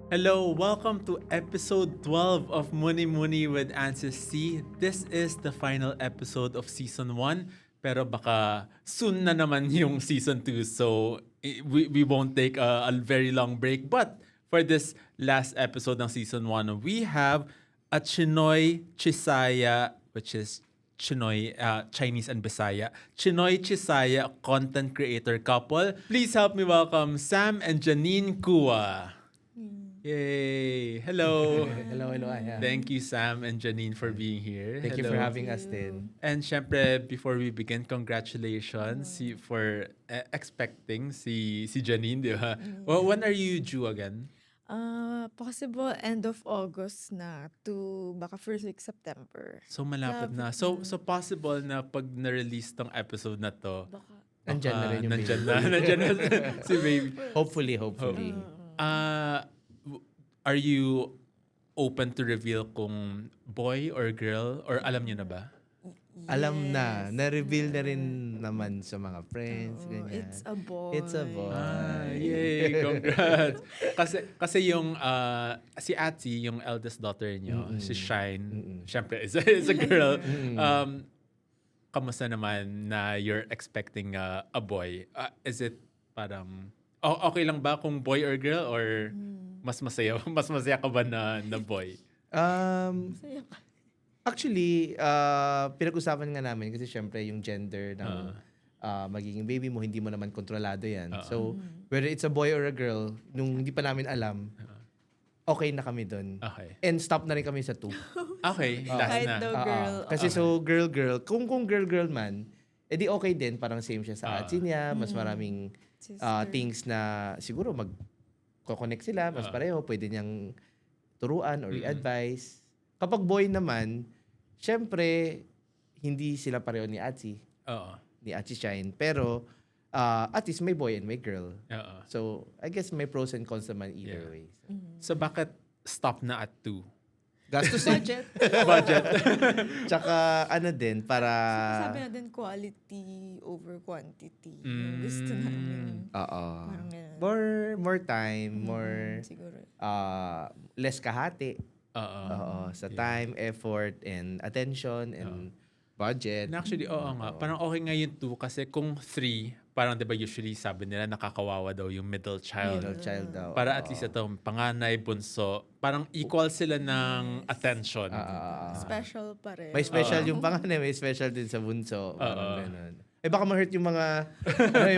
Hello, welcome to episode 12 of Muni Muni with Ansys C. This is the final episode of season 1, pero baka soon na naman yung season 2, so we won't take a very long break. But for this last episode ng season 1, we have a Chinoy Chisaya, which is Chinoy, Chinese and Bisaya. Chinoy Chisaya content creator couple. Please help me welcome Sam and Janine Kua. Yay! Hello! Hello, Aya. Thank you, Sam and Janine, for being here. Thank you Hello. for having us din. And syempre, before we begin, congratulations for expecting si Janine, di ba? Well, when are you due again? Possible end of August na to baka first week September. So malapit na. So possible na pag na-release tong episode na to, Baka Nandyan na rin yung nandyan baby. na si baby. Hopefully. Are you open to reveal kung boy or girl? Or alam niyo na ba? Alam na. Na-reveal na rin naman sa mga friends. Ganyan. it's a boy. It's a boy. Yay! Congrats! kasi yung si Ati, yung eldest daughter niyo, si Shine, syempre is a girl. Kamusta naman na you're expecting a boy? Is it parang okay lang ba kung boy or girl, or mas masaya ka ba na boy? Masaya ka. Actually, pinag-usapan nga namin kasi syempre yung gender ng magiging baby mo, hindi mo naman kontrolado yan. So, whether it's a boy or a girl, nung hindi pa namin alam, okay na kami dun. Okay. And stop na rin kami sa 2. Okay, last Kahit na. daw girl. Kasi so girl, kung girl man, edi okay din, parang same siya sa atsin niya, mas maraming Sister. things na siguro mag-connect sila, mas pareho, pwede niyang turuan or i-advise. Kapag boy naman, syempre, hindi sila pareho ni Atsi, Oo. ni Atsi Shine, pero at least may boy and may girl. Oo. So, I guess may pros and cons naman either Yeah. way. So bakit stop na at 2? Gastos Budget. Budget. Tsaka ano din, para... Sabi natin quality over quantity. Yung gusto namin. Oo. Parang ganun. More time, more Siguro. less kahati. Oo. Oo, sa time, effort, and attention, and budget. And actually, oo nga. Parang okay nga yung 2 kasi kung 3, parang 'di ba usually sabi nila nakakawawa daw yung middle child. Middle child daw. Para at least ito, panganay, bunso, parang equal sila ng attention. Special pa rin. May special yung panganay, may special din sa bunso. Parang ganun. Eh baka ma-hurt yung mga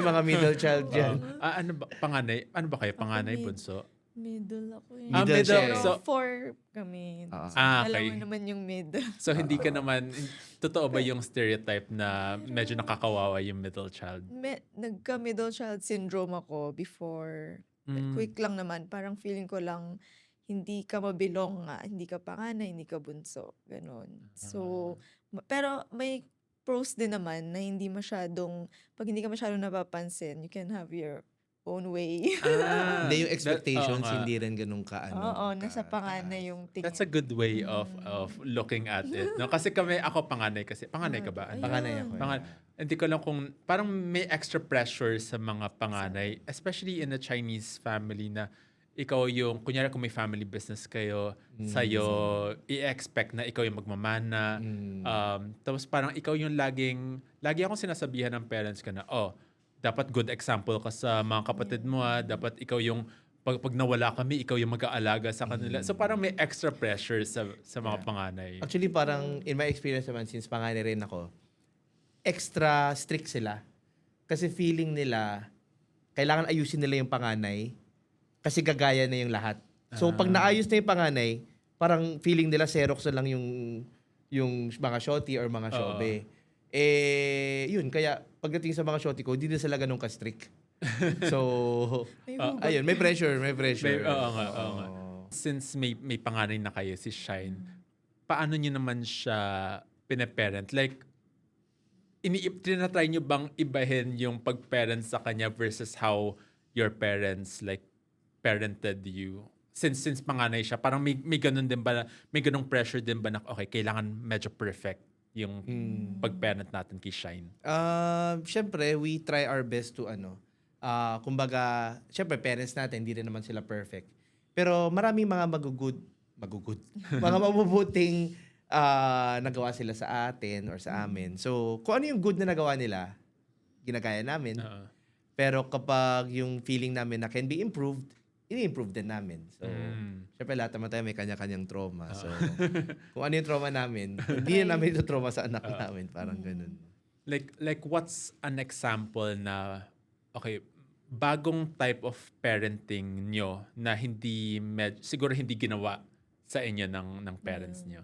yung mga middle child dyan. Ano ba, panganay? Ano ba kayo? Panganay, bunso? Middle ako eh. Middle middle. siya eh. Pero So, 4 kami. okay. Alam mo naman yung middle. So hindi ka naman, totoo ba yung stereotype na medyo nakakawawa yung middle child? Nagka-middle child syndrome ako before. Quick lang naman. Parang feeling ko lang, hindi ka mabilong nga. Hindi ka panganay, hindi ka bunso. Ganon. So, pero may pros din naman na hindi masyadong, pag hindi ka masyadong napapansin, you can have your own way. Hindi yung expectations, Oo nga. hindi rin ganun ka Oo, nasa panganay yung tingin. That's a good way of looking at it. No? Kasi ako panganay kasi. Panganay ka ba? Ayun. Panganay ako. Hindi ko lang kung parang may extra pressure sa mga panganay, especially in a Chinese family na ikaw yung, kunyari kung may family business kayo, sa'yo, i-expect na ikaw yung magmamana. Tapos parang ikaw yung lagi akong sinasabihan ng parents ko na, dapat good example ka sa mga kapatid mo, dapat ikaw yung, pag nawala kami, ikaw yung mag-aalaga sa kanila. So parang may extra pressure sa mga panganay. Actually, parang in my experience naman, since panganay rin ako, extra strict sila. Kasi feeling nila, kailangan ayusin nila yung panganay kasi gagaya na yung lahat. So, pag naayos na yung panganay, parang feeling nila Xerox na lang yung mga shorty or mga shobe. Yun, kaya pagdating sa mga shorty ko, hindi na sila ganun ka-strict. So, ayun, may pressure. Oo nga. Since may panganay na kayo, si Shine, paano nyo naman siya pinaparent? Like, tinatry nyo bang ibahin yung pag-parent sa kanya versus how your parents like parented you? Since panganay siya, parang may ganun din ba, may ganung pressure din ba na, okay, kailangan medyo perfect yung pag-parent natin kay Shine? Siyempre, we try our best to kumbaga, siyempre parents natin, hindi rin naman sila perfect. Pero maraming mga mga mabubuting nagawa sila sa atin or sa amin. So, kung ano yung good na nagawa nila, ginagaya namin. Oo. Pero kapag yung feeling namin na can be improved, ini-improve din namin. So, syempre lahat naman tayo may kanya-kanyang trauma. So, kung ano yung trauma namin, hindi na namin ito trauma sa anak namin. Parang ganun. Like what's an example na okay, bagong type of parenting nyo na siguro hindi ginawa sa inyo ng parents nyo?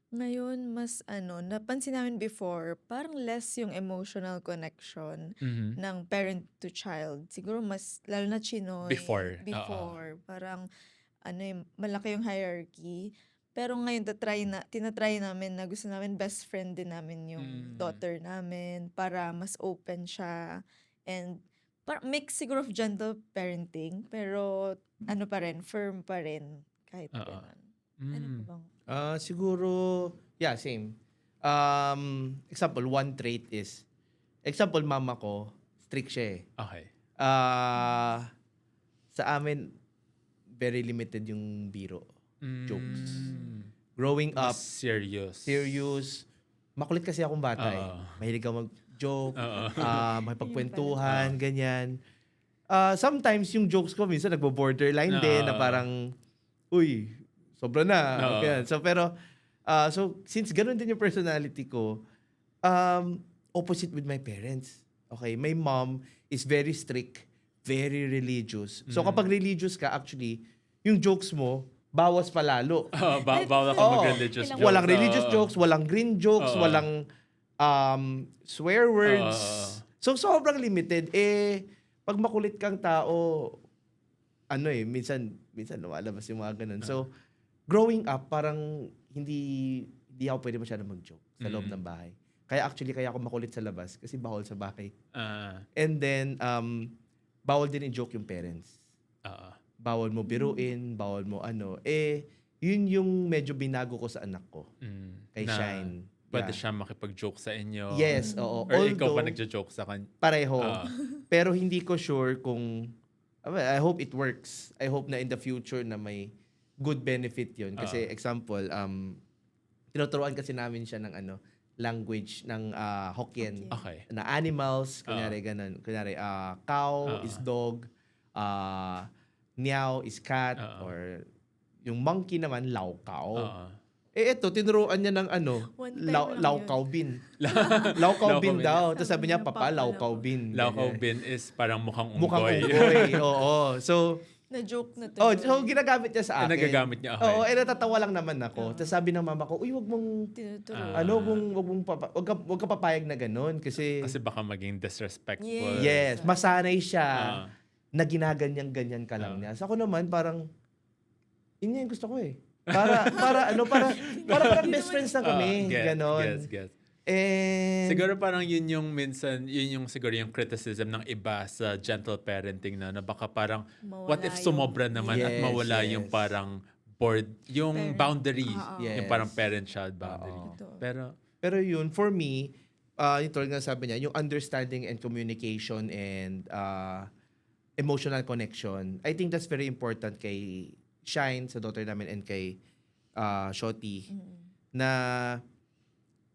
Ngayon, mas napansin namin before, parang less yung emotional connection ng parent to child. Siguro mas, lalo na Chinoy. Before, oo. Before. Parang, malaki yung hierarchy. Pero ngayon, tinatry namin na gusto namin best friend din namin yung daughter namin para mas open siya. And, mix siguro of gentle parenting, pero firm pa rin. Kahit ganun. Ano pa bang? Siguro, yeah, same. Example, one trait is, example, mama ko, strict siya eh. Okay. Sa amin, very limited yung biro. Jokes. Growing up, Mas serious. makulit kasi akong bata eh. Oo. Mahilig ako mag-joke, Oo. makipagkwentuhan, ganyan. Sometimes yung jokes ko minsan nagbo-borderline din na parang, uy, sobra na. Oo. Ganyan. So, pero, since ganun din yung personality ko, opposite with my parents. Okay, my mom is very strict, very religious. So, kapag religious ka, actually, yung jokes mo, bawas pa lalo. Bawal ka Oo. mag-religious jokes. Walang religious Oo. jokes, walang green jokes, Oo. walang swear words. So, sobrang limited. Pag makulit kang tao, minsan lumalabas yung mga ganun. So, growing up, parang hindi ako pwede masyado mag-joke sa loob ng bahay. Kaya ako makulit sa labas kasi bawal sa bahay. And then, bawal din i-joke yung parents. Bawal mo biruin, bawal mo yun yung medyo binago ko sa anak ko. Kay Na Shine. Pwede Yeah. siya makipag-joke sa inyo. Yes, oo. Or ikaw pa Although, nagjo-joke sa kanya. pareho. Pero hindi ko sure kung, I hope it works. I hope na in the future na may good benefit yun. Kasi example, tinuturuan kasi namin siya ng language ng Hokkien. Okay. Na animals, kunyari ganun. Kunyari, cow is dog, meow is cat, or yung monkey naman, laukaw. Ito, tinuruan niya ng One time lang laukaw bin. Laukaw bin bin. daw. Tapos sabi niya, Sabi ng papa, papa, laukaw bin. Laukaw Ganyan. bin is parang mukhang unggoy. Mukhang unggoy. Oo. So, Na-joke na to. so ginagamit niya sa akin. Nagagamit niya, okay. Oo, natatawa lang naman ako. Tapos sabi ng mama ko, uy, wag mong Tinuturo. wag ka papayag na ganun kasi baka maging disrespectful. yes, masanay siya Ah. na ginaganyan-ganyan ka lang niya. So ako naman parang yun yung gusto ko eh. Para parang best friends na kami, ganon. Gets. And Siguro parang yun yung siguro yung criticism ng iba sa gentle parenting na baka parang what if sumobra naman at Yes, mawala yes. yung parang yung boundary, Yes. yung parang parent-child boundary. Oo. Pero yun, for me, yung tulad nga sabi niya, yung understanding and communication and emotional connection, I think that's very important kay Shine, sa daughter namin, and kay Shoti, na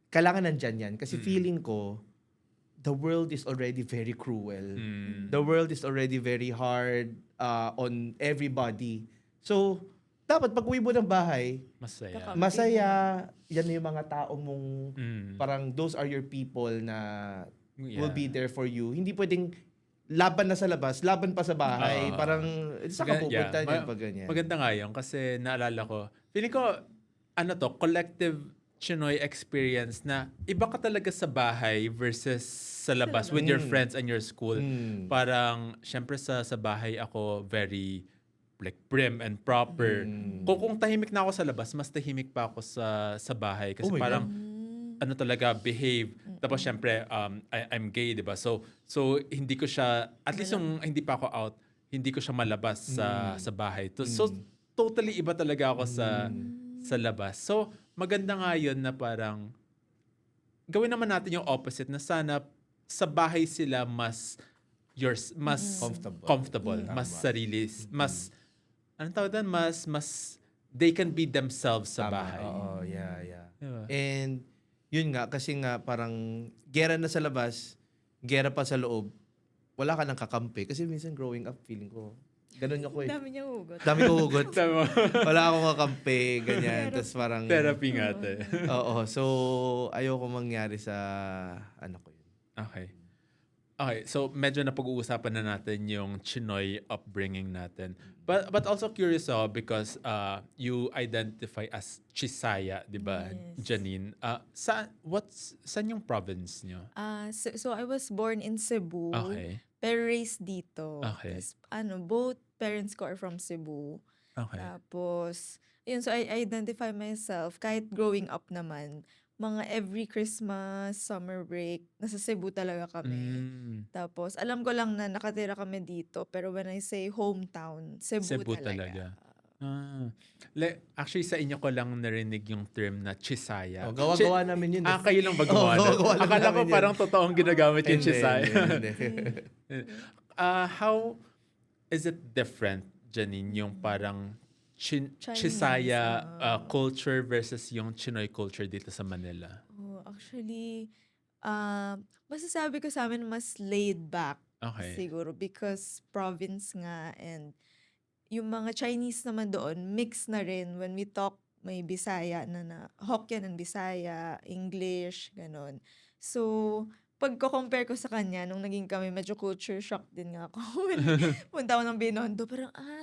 kailangan nandyan yan. Kasi feeling ko, the world is already very cruel. The world is already very hard on everybody. So, dapat pag uwi mo ng bahay, masaya, yan yung mga taong mong, parang those are your people na will be there for you. Hindi pwedeng laban na sa labas, laban pa sa bahay. Parang, sa kapupunta niyan pag ganyan. Maganda nga yun kasi naalala ko, feeling ko, collective Chinoy experience na iba ka talaga sa bahay versus sa labas with your friends and your school. Parang, syempre sa bahay ako very like prim and proper. Kung tahimik na ako sa labas, mas tahimik pa ako sa bahay. Kasi parang, talaga, behave. Tapos syempre, I'm gay, di ba? So, hindi ko siya, at least yung hindi pa ako out, hindi ko siya malabas sa bahay. So, totally iba talaga ako sa labas. So, maganda nga yun na parang gawin naman natin yung opposite na sana sa bahay sila mas comfortable, mas sarili, mas anong tawag doon? Mas they can be themselves sa Tama. bahay. Oo, yeah. Diba? And yun nga, kasi nga parang gera na sa labas, gera pa sa loob, wala ka nang kakampi. Kasi minsan growing up, feeling ko, ganun ako eh. Dami niyang hugot. Dami ko hugot. Tama. Wala akong kakampi, ganyan. Tapos parang, Therapy nga to. oo. So, ayoko mangyari sa anak ko yun. Okay, so medyo napag-uusapan na natin yung Chinoy upbringing natin. But also curious ako because you identify as Chisaya, di ba, Yes. Janine? Saan yung province nyo? So I was born in Cebu, Okay. pero raised dito. Okay. Tas, both parents ko are from Cebu. Okay. Tapos, yun, so I identify myself, kahit growing up naman, mga every Christmas, summer break, nasa Cebu talaga kami. Tapos, alam ko lang na nakatira kami dito, pero when I say hometown, Cebu Cebu talaga. Actually, sa inyo ko lang narinig yung term na Chisaya. Gawa-gawa namin yun. Kayo lang ba gumawa? gawa-gawa lang Akala ko namin yun. parang totoong ginagamit yung Hindi, Chisaya. hindi. How is it different, Janine, yung parang Chinese, Chisaya culture versus yung Chinoy culture dito sa Manila? Actually, masasabi ko sa amin mas laid back Okay. siguro because province nga, and yung mga Chinese naman doon, mix na rin. When we talk, may Bisaya na Hokkien and Bisaya, English, ganon. So, pagko-compare ko sa kanya, nung naging kami, medyo culture shock din nga ako. When punta ako ng Binondo,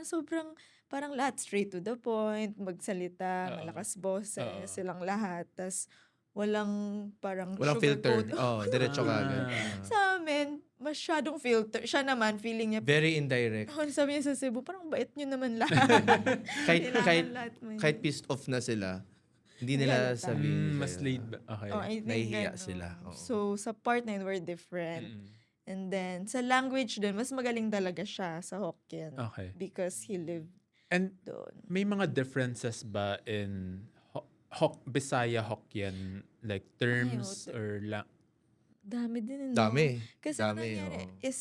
sobrang, parang lahat straight to the point, magsalita, Oo. malakas boses, Oo. silang lahat. Tas, walang parang Walang filter. sugarcoat. Diretso ka agad. Sa amin, masyadong filter. Siya naman, feeling niya, Very indirect. sabi niya sa Cebu, parang bait niyo naman lahat. Kailangan lahat Kahit pissed off na sila, hindi nila Halata. sabihin Mas sa'yo. laid back. Okay. I think Nahihiya ganun. sila. Oo. So, sa part na yun, we're different. And then, sa language din, mas magaling talaga siya sa Hokkien. Okay. Because he lived And doon. may mga differences ba in Bisaya Hokkien, like terms Ay, or Dami din, no? Dami. Kasi Dami, ang nangyari oo. is,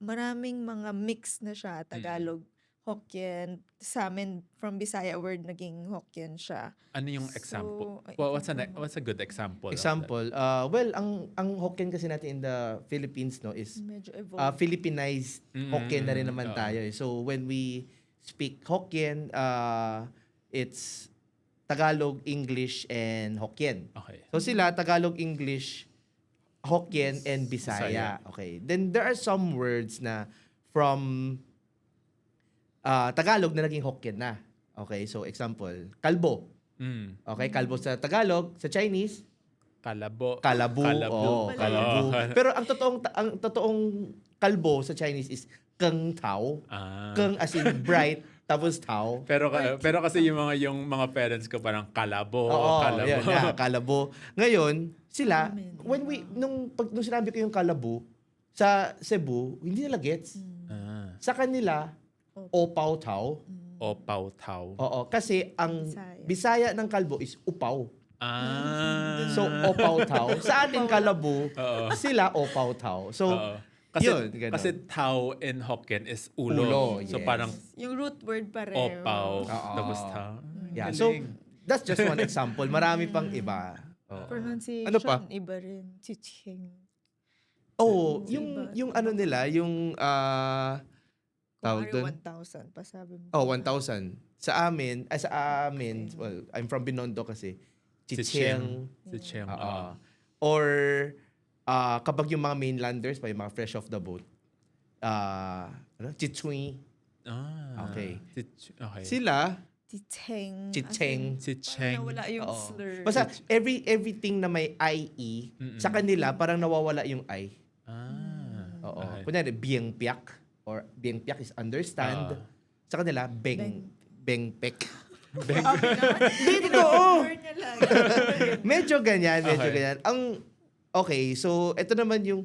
maraming mga mix na siya. Tagalog, Hokkien. Sa amin, from Bisaya word, naging Hokkien siya. ano yung So, example? ay, What's a good example? of that? Example, ang Hokkien kasi natin in the Philippines no is Medyo evolved. Philippinized Hokkien na rin naman Oo. tayo. So when we speak Hokkien, it's Tagalog, English, and Hokkien. Okay. So sila, Tagalog, English, Hokkien, and Bisaya. Okay. Then there are some words na from Tagalog na naging Hokkien na. Okay, so example, kalbo. Okay, kalbo sa Tagalog, sa Chinese, Kalabo. kalabu. Kalabu. Kalabu. Oo. Pero ang totoong kalbo sa Chinese is keng tao. Keng as in bright, tapos tao. Pero kasi yung mga parents ko parang kalabo. Oo, kalabo. yun, kalabo. Ngayon, sila, Amen. nung sinabi ko yung kalabo, sa Cebu, hindi nila gets. Sa kanila, opaw tao. Opaw tao. Oo, kasi ang Bisaya ng kalbo is upaw. So, opaw tao. Sa atin kalabo, sila opaw tao. So, Kasi tao in Hokkien is ulo. Ulo, So yes. parang Yung root word pareho. opaw. Oo. Tapos tao. yeah. So, that's just one example. Marami pang iba. Oo. Pronunciation, Ano pa? iba rin. Chiching. Oh, Iba. yung ano nila, yung tawag Kung doon? 1,000, pasabi mo. 1,000. Sa amin, well, I'm from Binondo kasi. Chicheng. Chicheng. Oo. Or kapag yung mga mainlanders, pa yung mga fresh off the boat, Chichui. Okay. Okay. Sila, Chicheng. Chicheng. Chicheng. Nawala yung Oo. slur. Basta everything na may IE, sa kanila parang nawawala yung I. Oo. Okay. Kunyari, bieng piak or bieng piak is understand. Sa kanila, beng pek. Hindi, totoo. Medyo ganyan. Okay. Okay, so ito naman yung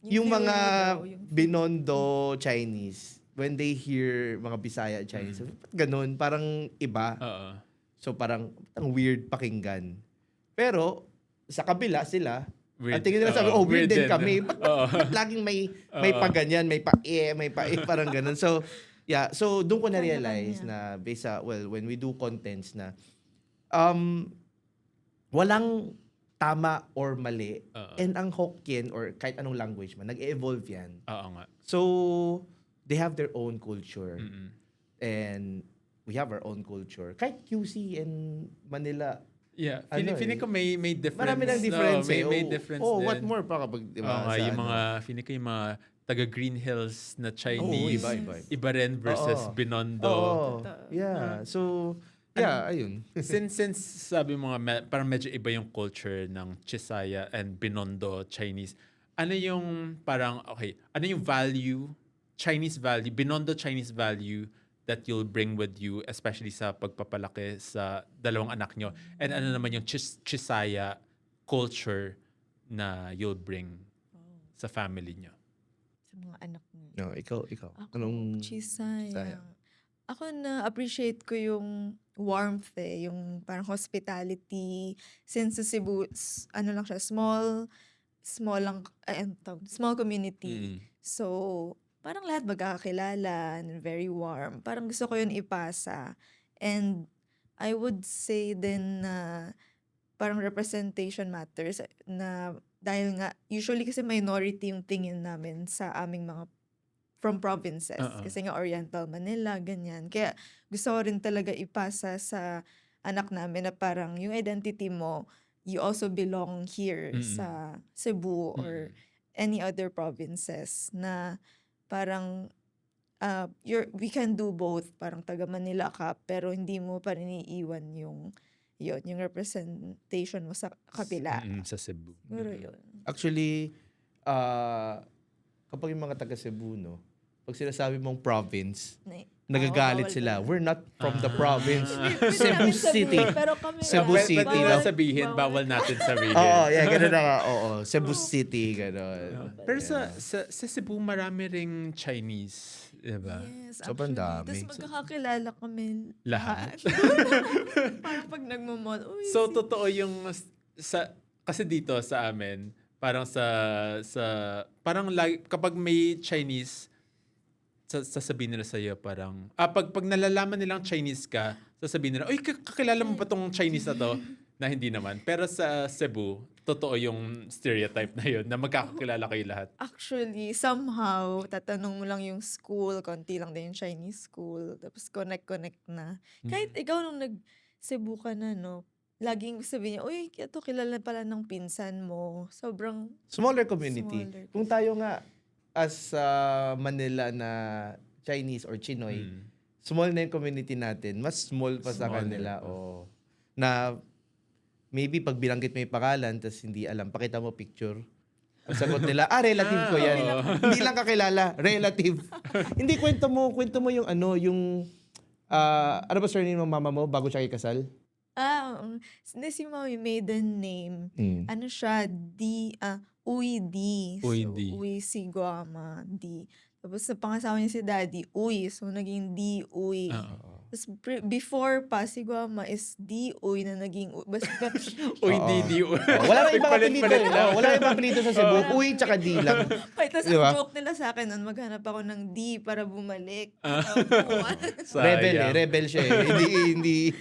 Yung mga theory mo daw, yung Binondo Chinese, when they hear mga Bisaya Chinese, ba't ganun? Parang iba. Oo. So parang ang weird pakinggan. Pero sa kabila sila, Weird. ang tingin nila sabi, Oo, weird din din. kami. Ba't laging may pa ganyan, may pa parang ganun. So, Yeah, so doon ko na-realize Kanya-kanya. na based sa, well, when we do contents na um, walang tama or mali. Oo. And ang Hokkien or kahit anong language man, nag-evolve yan. Oo nga. So, they have their own culture. Mm-mm. And we have our own culture. Kahit QC and Manila, Yeah, Ano feeling ko may difference. marami ng difference may, eh. may difference din. what more pa kapag, di Oo ba? nga, sa yung ano. mga, feeling ko yung mga taga Green Hills na Chinese. iba. Iba rin versus Oo. Binondo. Oo. Totoo. Yeah. So, yeah, ayun. Since sabi mo nga, parang medyo iba yung culture ng Chisaya and Binondo Chinese. Ano yung parang, okay, ano yung value, Chinese value, Binondo Chinese value that you'll bring with you, especially sa pagpapalaki sa dalawang anak nyo? And ano naman yung Chisaya culture na you'll bring sa family nyo? Sa mga anak niyo. No, ikaw. Ako, Anong Chisaya. Chisaya? Ako na-appreciate ko yung warmth yung parang hospitality. Since sa Cebu, ano lang siya, small lang, small community. Mm. So, parang lahat magkakakilala and very warm. Parang gusto ko yun ipasa. And I would say din na parang representation matters na dahil nga, usually kasi minority yung tingin namin sa aming mga from provinces. Oo. Kasi nga Oriental Manila, ganyan. Kaya gusto ko rin talaga ipasa sa anak namin na parang yung identity mo, you also belong here Mm-mm. sa Cebu or any other provinces na parang we can do both. Parang taga Manila ka, pero hindi mo pa rin iiwan yung representation mo sa kabila. Sa Cebu. Siguro yun. Actually, kapag yung mga taga Cebu, no, pag sinasabi mong province, nagagalit bawal sila. talaga. We're not from the province. Pwede Cebu namin City. sabihin, pero kami Cebu bawal. City Pwede daw. na sabihin, bawal natin sabihin. Oo, yeah, gano'n na nga. Oo, Cebu City, gano'n. Pero sa Cebu, marami ring Chinese. Diba? Yes, Sobrang actually. dami. Tapos magkakakilala kami Lahat? Parang pag nagmamall, uy, So, totoo yung, kasi dito sa amin, parang parang kapag may Chinese, sasabihin nila sa'yo parang, pag nalalaman nilang Chinese ka, sasabihin nila, uy, kakilala mo ba tong Chinese na to? Na hindi naman. Pero sa Cebu, totoo yung stereotype na yun, na magkakakilala kayo lahat. Actually, somehow, tatanong mo lang yung school, konti lang din yung Chinese school, tapos connect na. Kahit ikaw nung nag-Cebu ka na, no, laging sabihin niya, uy, ito kilala pala ng pinsan mo. Sobrang Smaller community. Smaller. Kung tayo nga, as Manila na Chinese or Chinoy, small na yung community natin, mas small pa sa Smaller kanila. pa. Oh. Na maybe pag binanggit mo yung pangalan, tapos hindi alam, pakita mo picture. Ang sagot nila, relative ko yan. oo. Hindi lang kakilala, relative. Hindi, kwento mo yung ano ba surname ng mama mo bago siya ikasal? Hindi si Mami maiden name. Ano siya, Uy D. Uy So, D. Uy Sigwama D. Tapos sa pangasawa niya si Daddy, Uy. So, naging D, Uy. Oo. Tapos before pa, Sigwama is D, Uy na naging Basta, Uy, Oo. di. Wala na ibang apelido. Palit-palit lang. Wala na ibang apelido sa Cebu. Uy, tsaka D lang. Ay, tapos Di ba? ang joke nila sa akin nun, maghanap ako ng D para bumalik. Sayang. Rebel siya eh.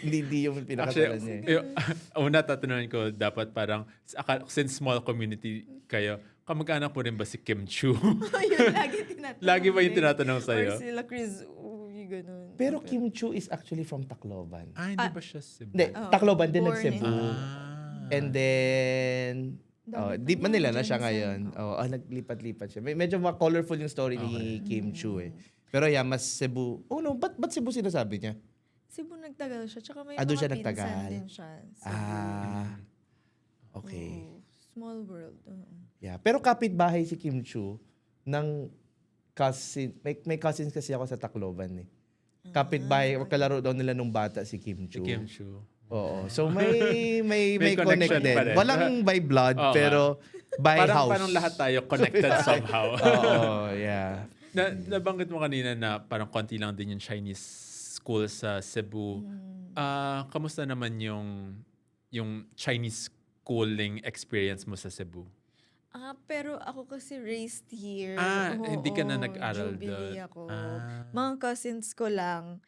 Hindi yung pinakasalan niya eh. Una tatanungin ko, dapat parang, since small community kayo, kamag-anak mo rin ba si Kim Chu? Yun, lagi tinatanong. Lagi ba yung tinatanong sa'yo? Or sila Chris, uy, ganun. Pero Kim Chu is actually from Tacloban. Hindi ba siya Cebu? Hindi, Oo, Tacloban din born nag-Cebu. And then, di Manila na siya ngayon. Naglipat-lipat siya. Medyo colorful yung story ni Kim Chu eh. Pero yeah, mas Cebu. No, ba't Cebu sinasabi niya? Cebu nagtagal siya. Tsaka may doon mga siya pinsan nagtagal. din siya. Cebu. Okay. Oo, small world. Yeah, pero kapitbahay si Kim Chu ng cousin. May cousins kasi ako sa Tacloban eh. Kapitbahay, kalaro daw nila nung bata si Kim Si Chu. Kim Chu. Oo. So may May connect connection din. pa rin. Walang by blood, Oo pero by house. Parang lahat tayo connected somehow. Oo, yeah. Nabanggit mo kanina na parang konti lang din yung Chinese school sa Cebu. Kamusta naman yung Chinese schooling experience mo sa Cebu? Pero ako kasi raised here. Hindi ka na Oo, nag-aral Jubilee doon. ako. Ah. Mga cousins ko lang,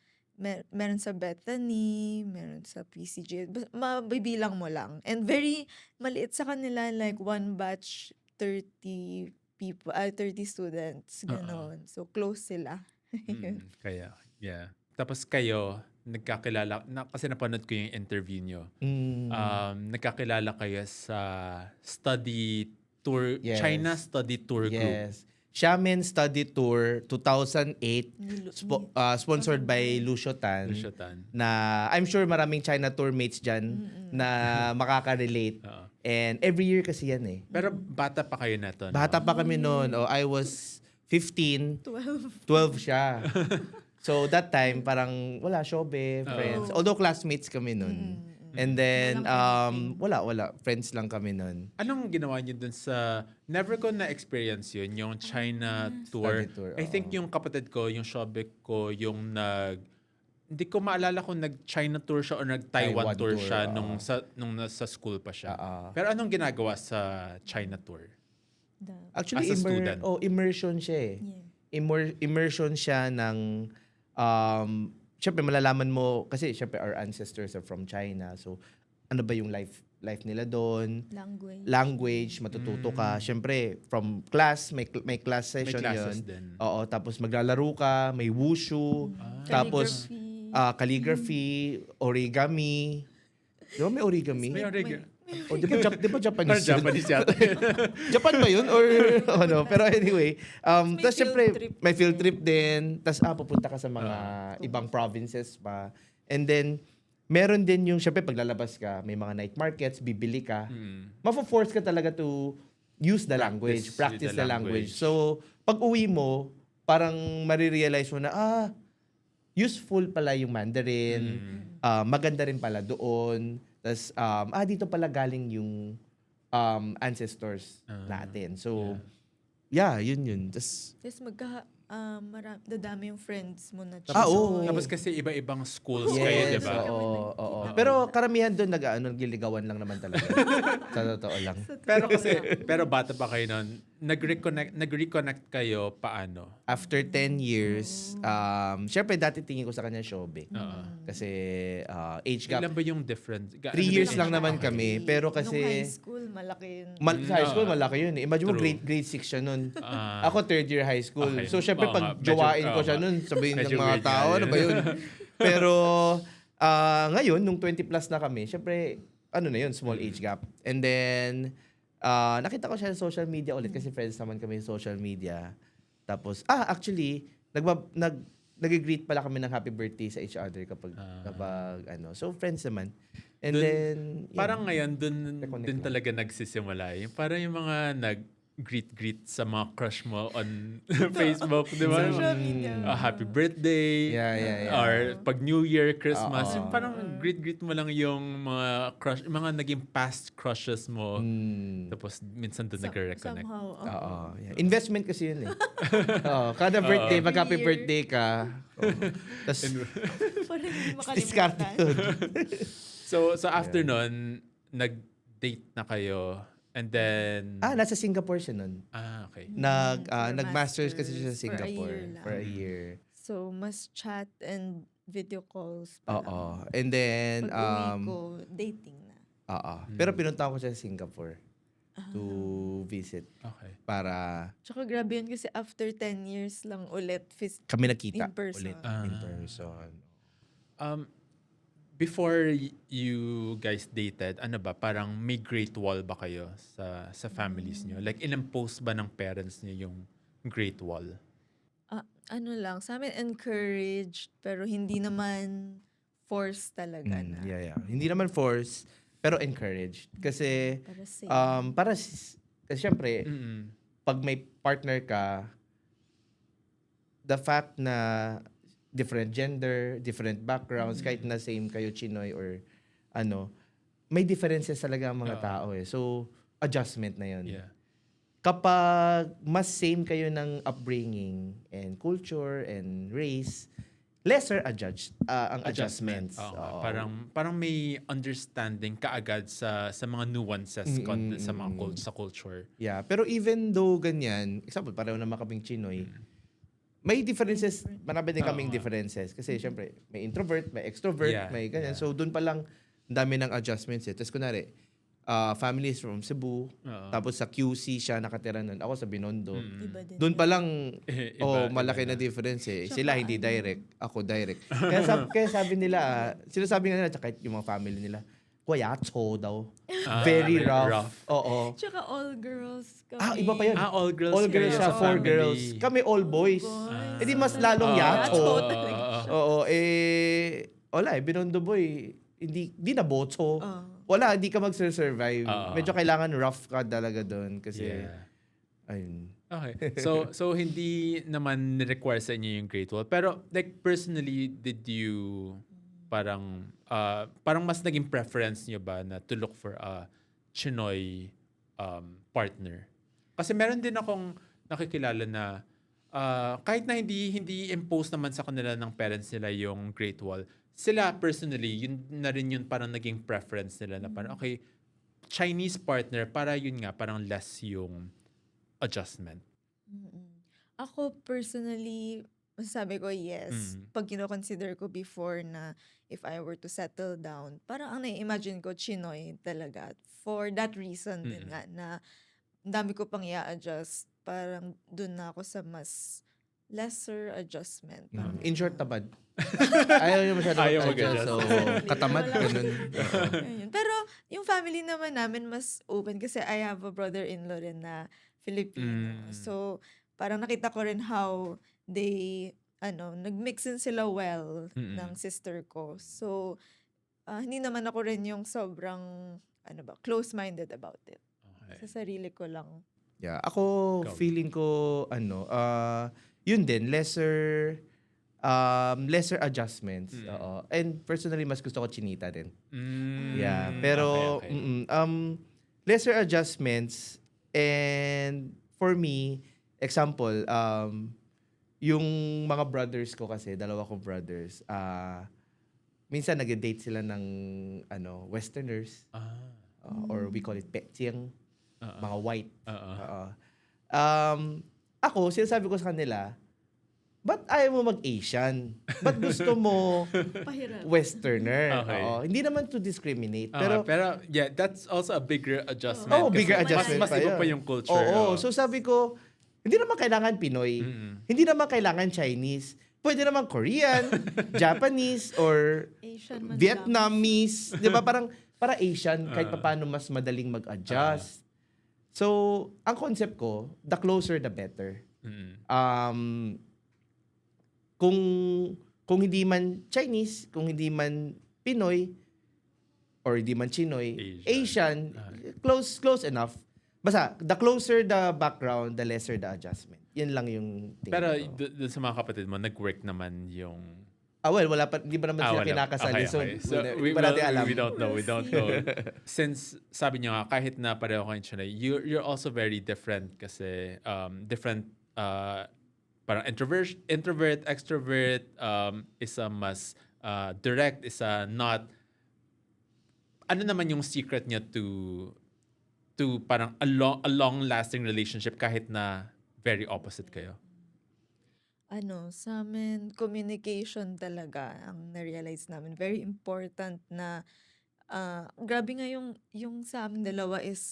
meron sa Bethany, meron sa PCG. Mabibilang mo lang. And very maliit sa kanila, like one batch, 30 people, 30 students, Oo. ganon. So, close sila. Yun. Kaya, yeah. Tapos kayo, nagkakilala, kasi napanood ko yung interview nyo. Nagkakilala kayo sa study tour, Yes. China Study Tour Group. Yes. Xiamen Study Tour 2008 sponsored by 2009. Lucio Tan. Lucio Tan. Na I'm sure maraming China tour mates dyan na makaka-relate. Oo. And every year kasi yan eh. Pero bata pa kayo na to, no? Bata pa kami noon. I was 15, 12. 12 siya. So that time parang wala shobe, friends. Although classmates kami noon. And then wala, friends lang kami noon. Anong ginawa niyo dun sa... Never ko na-experience yun, yung China tour. Study tour, I think yung kapatid ko, yung shobe ko, yung hindi ko maalala kung nag-China tour siya o nag-Taiwan Taiwan tour tour, siya nung nasa school pa siya. Oo. Pero anong ginagawa sa China tour? Actually, As a student. immersion siya eh. Yeah. Immersion siya ng syempre malalaman mo kasi syempre our ancestors are from China. So ano ba yung life nila doon? Language, matututo ka. Syempre from class, may class May session classes 'yon. din. Oo, tapos maglalaro ka, may wushu, tapos calligraphy, origami. Di ba may origami? May origami. O, di ba Japanese yun? Japanese yata. Japan ba yun? Or ano? Pero anyway, May tapos syempre, field trip may field din. trip din. Tapos pupunta ka sa mga ibang provinces pa. And then, meron din yung, syempre, paglalabas ka, may mga night markets, bibili ka. Mafo-force ka talaga to use the language, practice the language. So, pag uwi mo, parang marirealize mo na, useful pala yung Mandarin. Maganda rin pala doon. Tapos, dito pala galing yung ancestors natin. So, yeah, yun. Tapos, dadami yung friends mo na oo. Tapos kasi iba-ibang schools kayo, di yes, ba? oo. Pero karamihan doon nagliligawan lang naman talaga. Sa totoo lang. Pero bata pa kayo noon, nag-reconnect kayo paano? After 10 years, syempre dati tingin ko sa kanya shobe. Kasi age gap. Ilan ba yung difference? 3 years lang naman kami. Pero Nung kasi... high school, malaki yun. Sa high school, malaki yun eh. Imagine mo, True. grade 6 siya nun. Ako, third year high school. Okay. So, syempre, Oo pag nga, jowain medyo- ko siya oo nun, sabihin ng Medyo mga weird nga tao, yun. ano ba yun? Pero, ngayon, nung 20 plus na kami, syempre, ano na yun, small age gap. And then, nakita ko siya sa social media ulit kasi friends naman kami sa social media. Tapos, actually, nag-greet pala kami ng happy birthday sa each other kapag ano. So, friends naman. And then, yun. Parang ngayon, dun Reconnect din lang. talaga nagsisimula. Yung parang yung mga nag-greet sa mga crush mo on Facebook, di ba? Social media. Happy birthday. Yeah. Or pag New Year, Christmas, Oo. yung parang greet mo lang yung mga crush, mga naging past crushes mo. Tapos minsan doon nag-reconnect. Somehow, Oo. Yeah. Investment kasi yun eh. Kada birthday, pag happy Year. birthday ka. Tapos, Parang hindi discard makalimutan. yun. So after nun, nag-date na kayo. And then... Nasa Singapore siya nun. Okay. Nag-masters kasi siya sa For a Singapore. year lang. For a year. So, mas chat and video calls pa lang. Oo. And then, Pag uwi ko, dating na. Pero pinunta ko siya sa Singapore to visit Okay. para Tsaka grabe yun kasi after 10 years lang ulit kami nakita in person. ulit. In person. Before you guys dated, ano ba, parang may great wall ba kayo sa families niyo? Like, in-impose ba ng parents niyo yung great wall? Ano lang, sa amin encouraged, pero hindi naman forced talaga na. Yeah. Hindi naman force, pero encouraged. Kasi, Para safe. kasi syempre, pag may partner ka, the fact na different gender, different backgrounds, kahit na same kayo Chinoy or ano, may differences talaga ang mga tao eh. So, adjustment na yun. Yeah. Kapag mas same kayo ng upbringing and culture and race, lesser ang adjustments. Oo, Oo. parang may understanding kaagad sa mga nuances sa mga sa culture. Yeah, pero even though ganyan, example, pareho naman kaming Chinoy, may differences, marami din kaming differences. Kasi syempre, may introvert, may extrovert, Yeah, may ganyan. yeah. So doon pa lang, ang dami ng adjustments eh. Tapos kunwari, family is from Cebu, Oo. tapos sa QC siya nakatira nun, ako sa Binondo. Iba din Doon pa yun. lang, Iba malaki na. na difference eh. Tsaka Sila hindi ano, direct, ako direct. Kaya sabi nila, sinasabi nga nila, tsaka yung mga family nila, kuya, daw. Very rough. Oo. Tsaka all girls kami. Iba pa yun. All girls. All girls kayo siya, sa 4 family. girls. Kami all boys. Boys. Eh di mas lalong yato. talaga. Oo, wala Binondo boy, hindi na botso. Wala, hindi ka mag-survive. Medyo kailangan rough ka talaga doon kasi, Yeah. ayun. Okay. So hindi naman ni-require sa inyo yung Great Wall. Pero like personally, did you parang mas naging preference niyo ba na to look for a Chinoy partner? Kasi meron din akong nakikilala na kahit na hindi impose naman sa kanila ng parents nila yung Great Wall, sila personally, yun na rin yun parang naging preference nila na parang okay, Chinese partner para yun nga parang less yung adjustment. Ako personally, masasabi ko yes. Pag kino-consider ko before na if I were to settle down, parang ang nai-imagine ko, Chinoy talaga. For that reason din nga na ang dami ko pang i-adjust. Parang dun na ako sa mas lesser adjustment. In short, tamad. Ayaw niyo masyado Ayaw mag-adjust. mag-adjust. So, katamad, Wala. ganun. Ayun. Pero yung family naman namin mas open kasi I have a brother-in-law rin na Filipino. So, parang nakita ko rin how they, nag-mix din sila well ng sister ko. So, hindi naman ako rin yung sobrang, close-minded about it. Okay. Sa sarili ko lang. Yeah, ako Ikaw. feeling ko yun din lesser adjustments. Oo. And personally mas gusto ko chinita din. Yeah, pero okay. lesser adjustments and for me example yung mga brothers ko kasi dalawa kong brothers minsan nag-date sila ng westerners or we call it pechiang mga white. Ako, sinasabi ko sa kanila, ba't ayaw mo mag-Asian? Ba't gusto mo Pahirap. Westerner? Okay. Oo. Hindi naman to discriminate. Pero Pero, yeah, that's also a bigger adjustment. oh, kasi bigger adjustment Mas pa iba yun. pa yung culture. Oo. So sabi ko, hindi naman kailangan Pinoy. Hindi naman kailangan Chinese. Pwede naman Korean, Japanese, or Asian man Vietnamese. Di ba? Para Asian, kahit paano mas madaling mag-adjust. So, ang concept ko, the closer the better. Kung hindi man Chinese, kung hindi man Pinoy, or hindi man Chinoy, Asian, close enough. Basta, the closer the background, the lesser the adjustment. Yan lang yung tingin Pero ko. dun sa mga kapatid mo, nag-work naman yung... Wala pa, hindi pa naman sila wala. kinakasali. Okay. So, we, hindi pa natin alam. we don't know. Since sabi niyo nga, kahit na pareho kayong Chinoy, you're also very different kasi different parang introvert, extrovert, isa mas direct, isa not. Ano naman yung secret niya to parang a long-lasting relationship kahit na very opposite kayo? Sa amin, communication talaga ang na-realize namin. Very important na, grabe nga yung sa aming dalawa is,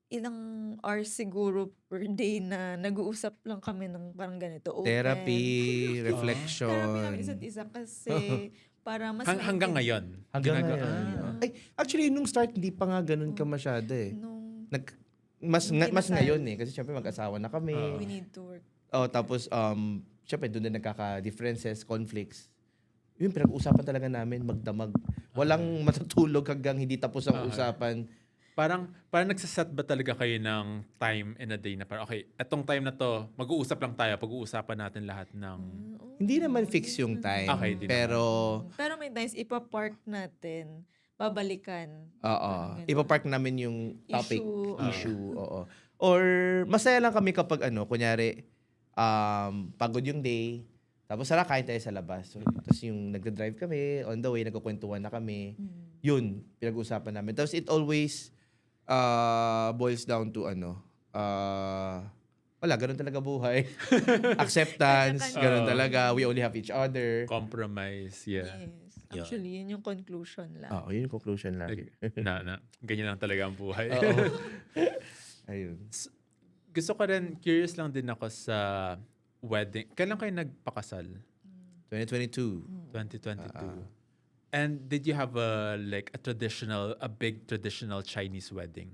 ilang hours siguro per day na nag-uusap lang kami ng parang ganito, open. Therapy, Therapy reflection. namin isa't isa kasi para mas Hanggang maintindihan. ngayon. Hanggang Ginagawa- ngayon. Ay, actually, nung start, hindi pa nga ganun ka masyado eh. Mas Hindi na ngayon tayo. eh. Kasi syempre mag-asawa na kami. We need to work. Tapos, syempre, doon na nagkaka-differences, conflicts. Yun, pinag-usapan talaga namin, magdamag. Walang matutulog hanggang hindi tapos ang usapan. Parang nagsaset ba talaga kayo ng time in a day na parang, okay, etong time na to, mag-uusap lang tayo, pag-uusapan natin lahat ng... Hindi naman fix yung time. Okay, di pero, Pero may times, ipa-park natin, babalikan. oo. Ganun. Ipapark namin yung topic, Issue. issue. Oo. Or, masaya lang kami kapag kunyari, pagod yung day, Tapos kain tayo sa labas. So, tapos yung nagda-drive kami, on the way, nagkukwentuhan na kami. Yun, pinag-usapan namin. Tapos it always boils down to wala, ganun talaga buhay. Acceptance, Kanya-kanya. ganun talaga. We only have each other. Compromise, yeah. Yes. Actually, yun yung conclusion lang. Oo, yun yung conclusion lagi. Ganyan lang talaga ang buhay. Oo. Ayun. Gusto ko rin, curious lang din ako sa wedding. Kailan kayo nagpakasal? 2022. 2022. And did you have a big traditional Chinese wedding?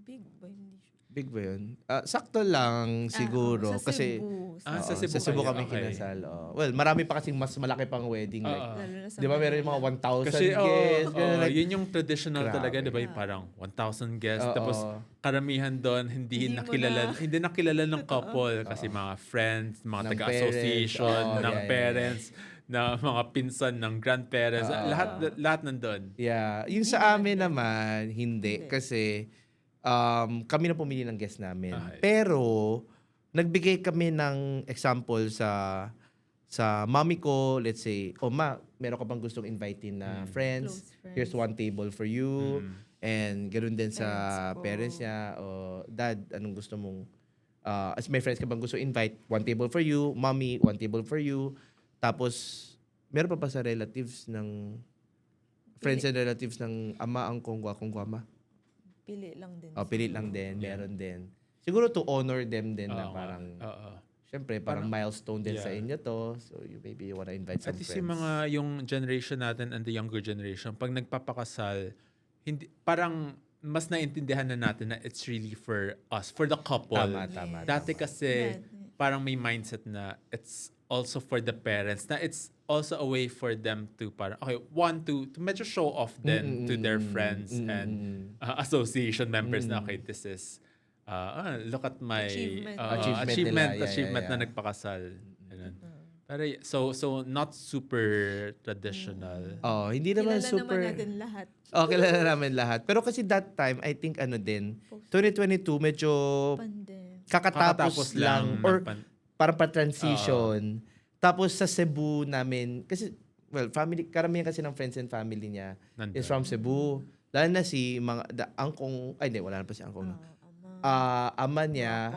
Big ba? Hindi siya. Big ba yun? Sakto lang siguro. Sa kasi Cebu. Sa Cebu sa Cebu kayo, kami okay. kinasal. Well, marami pa kasing mas malaki pang wedding. Like, Lalo na sa di ba meron yung Manila. mga 1,000 Kasi guests? ganun, like, yun yung traditional Grabe. talaga, 'di ba? Yung parang 1,000 guests Oo. tapos karamihan doon hindi Hindi mo hindi nakilala ng couple kasi mga friends, mga Ng taga-association, parents. ng Yeah. parents, na mga pinsan ng grandparents, lahat nandoon. Yeah. Yung Hindi sa naman amin ganun. naman, hindi. Hindi. Kasi kami na pumili ng guest namin. Okay. Pero, nagbigay kami ng example sa mommy ko. Let's say, ma, meron ka bang gustong invitein na friends? Close friends. Here's one table for you. And ganoon din sa Parents parents ko. niya. O, dad, anong gusto mong... as may friends ka bang gusto invite? One table for you. Mommy, one table for you. Tapos, meron pa sa relatives ng... Friends and relatives ng ama, angkong, gwakong, gwama. Pili lang din. Pili lang din, meron din. Siguro to honor them din na Oo nga. parang... Oo. Siyempre, parang milestone din sa Yeah. inyo to. So, maybe you wanna invite some At least friends. yung generation natin and the younger generation, pag nagpapakasal, hindi parang mas naintindihan na natin na it's really for us, for the couple. Tama. Dati kasi Yeah. parang may mindset na it's also for the parents, na it's also a way for them to parang, okay, to medyo show off then to their friends and association members na, okay, this is, look at my Achievement. Achievement nila. achievement Yeah. na nagpakasal. Ganun. Pero so not super traditional. Hindi naman Kilala super... naman natin lahat. Kilala namin lahat. Pero kasi that time, I think 2022, medyo kakatapos lang. Or parang pa-transition. Tapos sa Cebu namin, kasi, karamihan kasi ng friends and family niya Nandun. is from Cebu. Lalo na si angkong, wala na pa si angkong. Ama niya,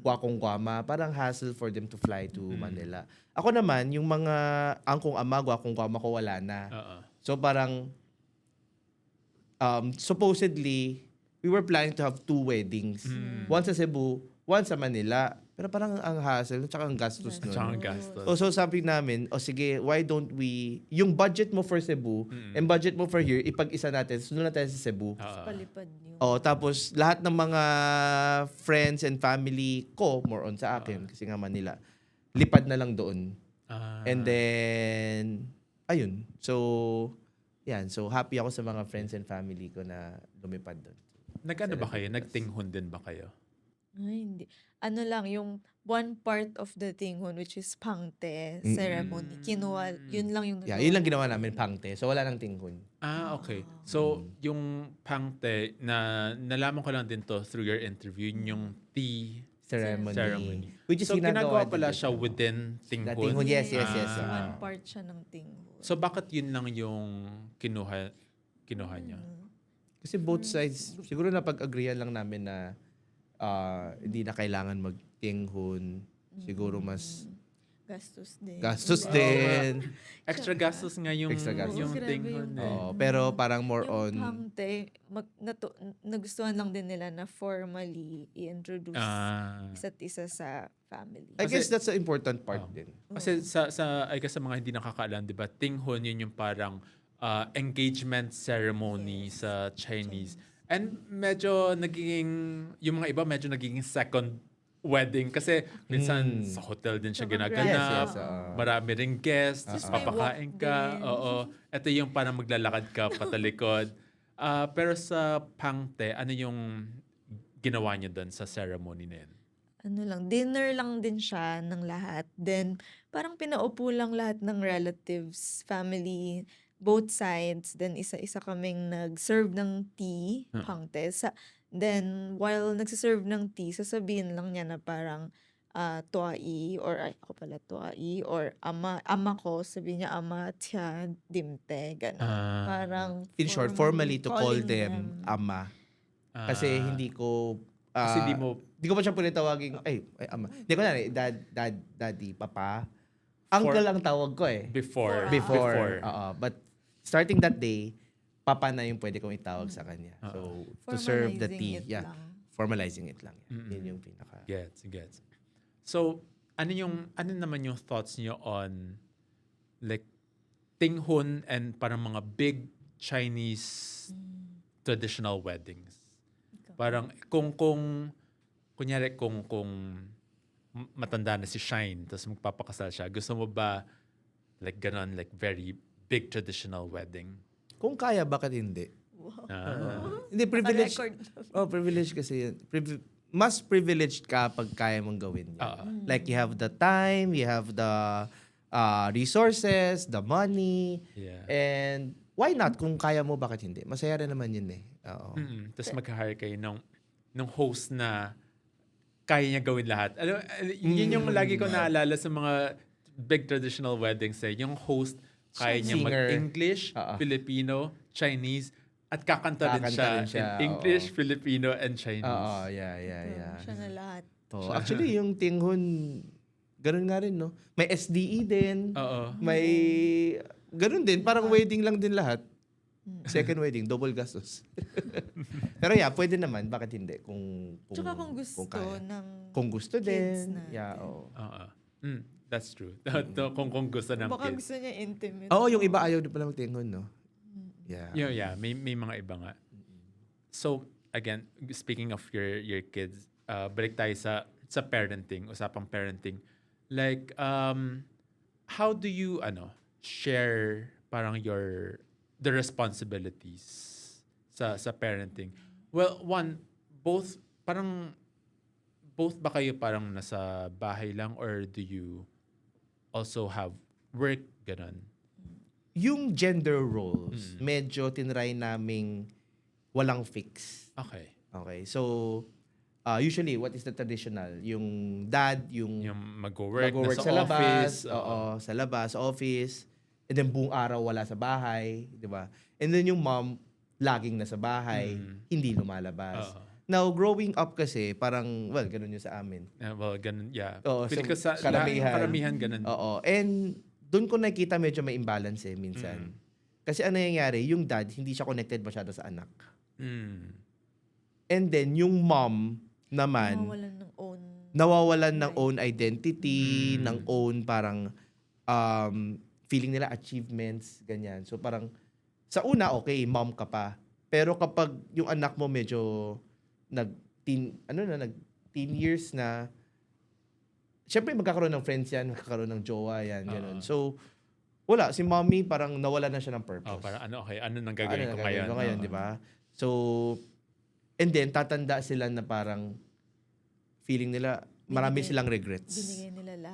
Gwakong Gwama, parang hassle for them to fly to Manila. Ako naman, yung mga angkong ama, Gwakong Gwama ko wala na. So parang, supposedly, we were planning to have 2 weddings. One sa Cebu, one sa Manila. Pero parang ang hassle, tsaka ang gastos nun. Tsaka ang gastos. So sabi namin, sige, why don't we, yung budget mo for Cebu, and budget mo for here, ipag-isa natin, sunod na tayo sa Cebu. Palipad niyo. Tapos lahat ng mga friends and family ko, more on sa akin, kasi nga Manila, lipad na lang doon. And then, ayun. So, yan. So, happy ako sa mga friends and family ko na lumipad doon. Nag-ano ba kayo? Nagtinghon din ba kayo? Ay, hindi. Ano lang, yung one part of the tinghon, which is pangte ceremony. Kinuha, yun lang yung Yeah, yun lang ginawa namin, pangte. So, wala nang tinghon. Okay. So, yung pangte, nalaman ko lang din to through your interview, yung tea ceremony. Which is So, ginagawa din pala dito. siya within Na tinghon? tinghon, yes. One part siya ng tinghon. So, bakit yun lang yung kinuha niya? Kasi both sides, siguro napag-agreean lang namin na hindi na kailangan mag-tinghon. Siguro mas Gastos din. gastos din. Extra gastos nga yung, Extra gastos. yung Grabe tinghon yung eh. Pero parang more Yung on... pangte, nagustuhan lang din nila na formally i-introduce isa't isa sa family. I guess that's the important part din. Kasi I guess sa mga hindi nakakaalam, di ba, tinghon yun yung parang engagement ceremony sa Chinese. And medyo yung mga iba medyo nagiging second wedding kasi minsan sa hotel din siya Sa mga ginaganap. Yes, Marami ring guests, Tapos may papakain walk ka. din. Oo. Ito yung parang maglalakad ka patalikod. Pero sa pangte, ano yung ginawa niyo doon sa ceremony na yun? Ano lang, dinner lang din siya ng lahat. Then, parang pinaupo lang lahat ng relatives, family, both sides. Then, isa-isa kaming nag-serve ng tea, pangte. Then, while nagsiserve ng tea, sasabihin lang niya na parang, tuai or ay, ako pala tuai or ama ko, sabi niya ama tia dimte, ganon. Ah, Parang In short, formally to call calling them ama. Kasi ah, hindi ko kasi di mo hindi ko pa siya pwede tawagin ay ama. Hindi ko na daddy, papa. Uncle ang tawag ko eh. before. Before. But starting that day, papa na yung pwede kong itawag sa kanya. So to serve the Formalizing tea, it yeah. lang. Formalizing it lang. Yun yung pinaka. Gets. So, ano naman yung thoughts niyo on like tinghun and parang mga big Chinese traditional weddings? Parang kung kunyari kung matanda na si Shine tapos magpapakasal siya, gusto mo ba like ganon, like very big traditional wedding? Kung kaya, bakit hindi? Ah, Hindi, privilege. Naka-record. Privilege kasi yun. Mas privileged ka pag kaya mong gawin yun. Like you have the time, you have the resources, the money, yeah. and why not? Kung kaya mo, bakit hindi? Masaya rin naman yun eh. Oo. Tapos mag-hire kayo nung host na kaya niya gawin lahat. Yun yung lagi ko naalala sa mga big traditional weddings eh. Yung host, kaya niya Singer. mag-English, Filipino, Chinese, at kakanta rin Kakanta siya rin siya, in English, Filipino, and Chinese. Oo, yeah. Siya na lahat. Oh, actually, yung tinghun, ganun nga rin, no? May SDE din. Oo. May, ganun din. Parang wedding lang din lahat. Second wedding, double gastos. Pero yeah, pwede naman. Bakit hindi? Tsaka kung gusto kaya. ng Kung gusto kids din. natin. Yeah, oo. That's true. Kung gusto ng baka kids. gusto niya intimate. Oo, yung iba ayaw din pala magtinghon, no? Yeah. Yeah. May mga iba nga. So, again, speaking of your kids, balik tayo sa parenting, usapang parenting. Like, how do you, share parang the responsibilities sa parenting? Well, both ba kayo parang nasa bahay lang or do you also have work, ganun? Yung gender roles, medyo tinry naming walang fix. Okay. So, usually, what is the traditional? Yung dad, yung Mag-work mag-work nasa sa labas, office. sa labas, office, and then buong araw wala sa bahay, di ba? And then yung mom, laging nasa bahay, hindi lumalabas. Now, growing up kasi, parang, well, ganun yung sa amin. Well, ganun, yeah. Oo, Feeling so, ko sa karamihan ganun. Oo. And doon ko nakita medyo may imbalance minsan. Kasi ano nangyayari, yung dad, hindi siya connected masyado sa anak. And then, yung mom naman, nawawalan ng own identity, ng own parang feeling nila achievements, ganyan. So parang, sa una, okay, mom ka pa. Pero kapag yung anak mo medyo nag-teen years na, syempre magkakaroon ng friends yan, magkakaroon ng jowa yan, gano'n. So, wala. Si mommy parang nawala na siya ng purpose. Parang ano nang gagawin ko ngayon? Ngayon, di ba? So, and then, tatanda sila na parang feeling nila, marami silang regrets.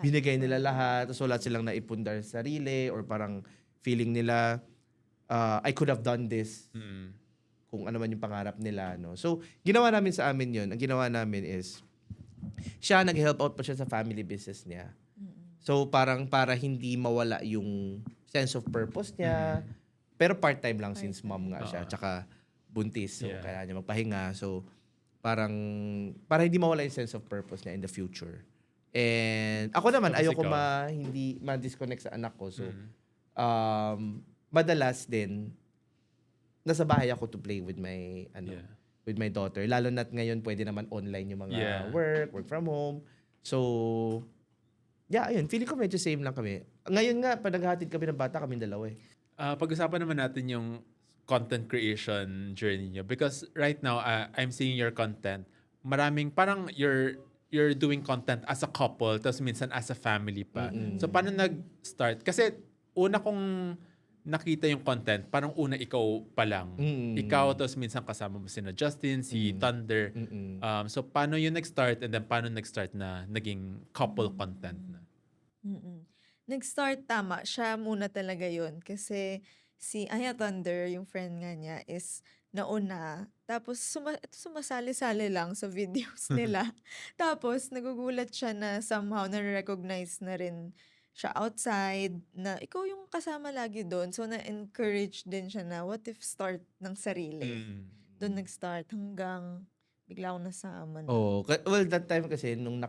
Binigay nila lahat. Tapos wala silang naipundar sa sarili or parang feeling nila, I could have done this. Kung ano man yung pangarap nila. No? So, ginawa namin sa amin yun. Ang ginawa namin is, siya, nag-help out pa siya sa family business niya. So, parang para hindi mawala yung sense of purpose niya. Pero part-time lang since mom nga siya. Tsaka buntis. So, kailangan niya magpahinga. So, parang para hindi mawala yung sense of purpose niya in the future. And ako naman, ayoko hindi ma-disconnect sa anak ko. So, madalas din, nasa bahay ako to play with my with my daughter. Lalo na't ngayon pwede naman online yung mga work from home. So, yeah, ayun. Feeling ko medyo same lang kami. Ngayon nga, pag naghahatid kami ng bata, kami dalawa eh. Pag-usapan naman natin yung content creation journey niyo. Because right now, I'm seeing your content. Maraming, parang you're doing content as a couple, tapos minsan as a family pa. So, paano nag-start? Kasi, una kong nakita yung content, parang una ikaw pa lang. Ikaw, tapos minsan kasama mo sina Justin, si Thunder. So, paano yung nag-start and then paano nag-start na naging couple content na? Nag-start, tama. Siya muna talaga yun. Kasi si Aya Thunder, yung friend nga niya, is nauna. Tapos sumasali-sali lang sa videos nila. Tapos nagugulat siya na somehow na-recognize na rin siya outside, na ikaw yung kasama lagi doon. So na-encourage din siya na what if start ng sarili. Mm. Doon nag-start hanggang bigla akong nasama na. Oh, well, that time kasi nung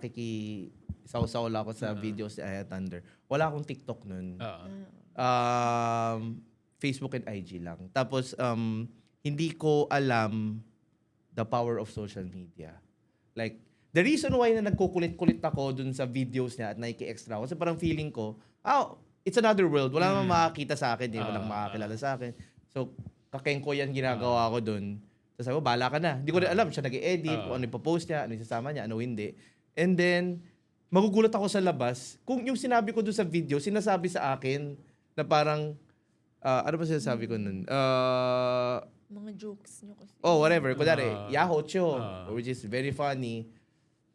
saw lang ako sa videos ni Aya Thunder, wala akong TikTok nun. Oo. Facebook and IG lang. Tapos hindi ko alam the power of social media. Like, the reason why na nagkukulit-kulit ako dun sa videos niya at naiki-extra ako, kasi parang feeling ko, it's another world. Wala namang makakita sa akin, walang makakilala sa akin. So, kakengko yan ginagawa ko dun. So, sabi ko, bahala ka na. Hindi ko rin alam, siya nag-edit, kung ano ipopost niya, ano isasama niya, ano hindi. And then, magugulat ako sa labas. Kung yung sinabi ko dun sa video, sinasabi sa akin na parang, ano ba sinasabi ko nun? Mga jokes niyo kasi. Whatever. Kunwari, Yahoo Cho, which is very funny.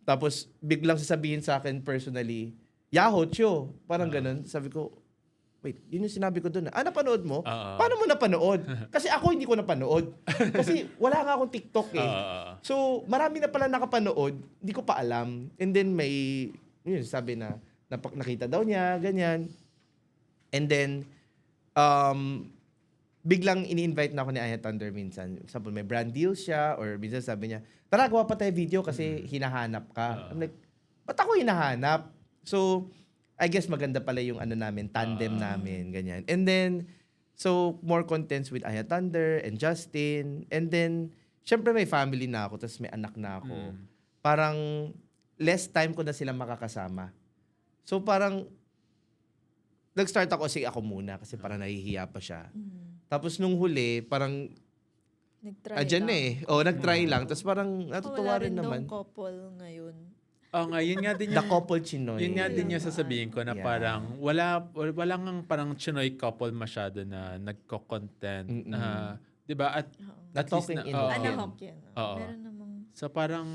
Tapos, biglang sasabihin sa akin personally, Yahoo Cho. Parang ganun. Sabi ko, wait, yun yung sinabi ko doon. Napanood mo? Paano mo napanood? Kasi ako hindi ko napanood. Kasi wala nga akong TikTok eh. So, marami na pala nakapanood. Hindi ko pa alam. And then yun, sabi na nakita daw niya, ganyan. And then, biglang ini-invite na ako ni Aya Thunder minsan. Example, may brand deal siya or minsan sabi niya, tara, gawa pa tayo video kasi hinahanap ka. I'm like, ba't ako hinahanap? So, I guess maganda pala yung tandem namin, ganyan. And then, so, more contents with Aya Thunder and Justin. And then, syempre may family na ako, tapos may anak na ako. Parang, less time ko na sila makakasama. So, parang, nag-start ako ako muna kasi parang nahihiya pa siya. Tapos nung huli, parang Nag-try Diyan lang. nag-try lang. Tapos parang natutuwa Wala rin rin daw naman. couple ngayon. Nga, yun nga din The yung, couple Chinoy. yun nga din Yun yung lang. sasabihin ko na Yeah. parang wala ngang parang Chinoy couple masyado na nagko-content. Di ba? At Na at least talking in oo. Hokkien. Hokkien. Oo. Meron namang... So parang,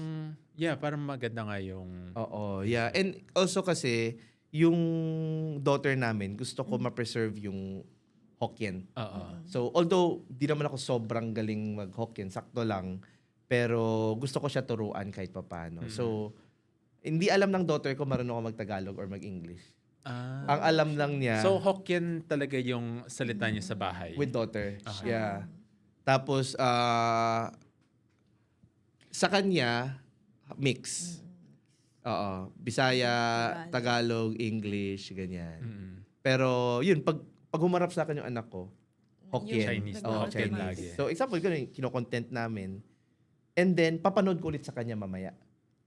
parang maganda nga yung... Oo, yeah. And also kasi, yung daughter namin, gusto ko ma-preserve yung Hokkien. Oo. So, although, di naman ako sobrang galing mag-Hokkien, sakto lang, pero gusto ko siya turuan kahit papano. So, hindi alam ng daughter ko marunong ako mag-Tagalog or mag-English. Ang alam lang niya, So Hokkien talaga yung salita niyo sa bahay? with daughter. Yeah. Tapos, sa kanya, mix. Oo. Bisaya, Tagalog, English, ganyan. Pero, yun, pag humarap sa akin yung anak ko, Hokkien. Chinese Oo, na Hokkien Chinese. lagi. So, example, ganun, kino-content namin. And then, papanood ko ulit sa kanya mamaya.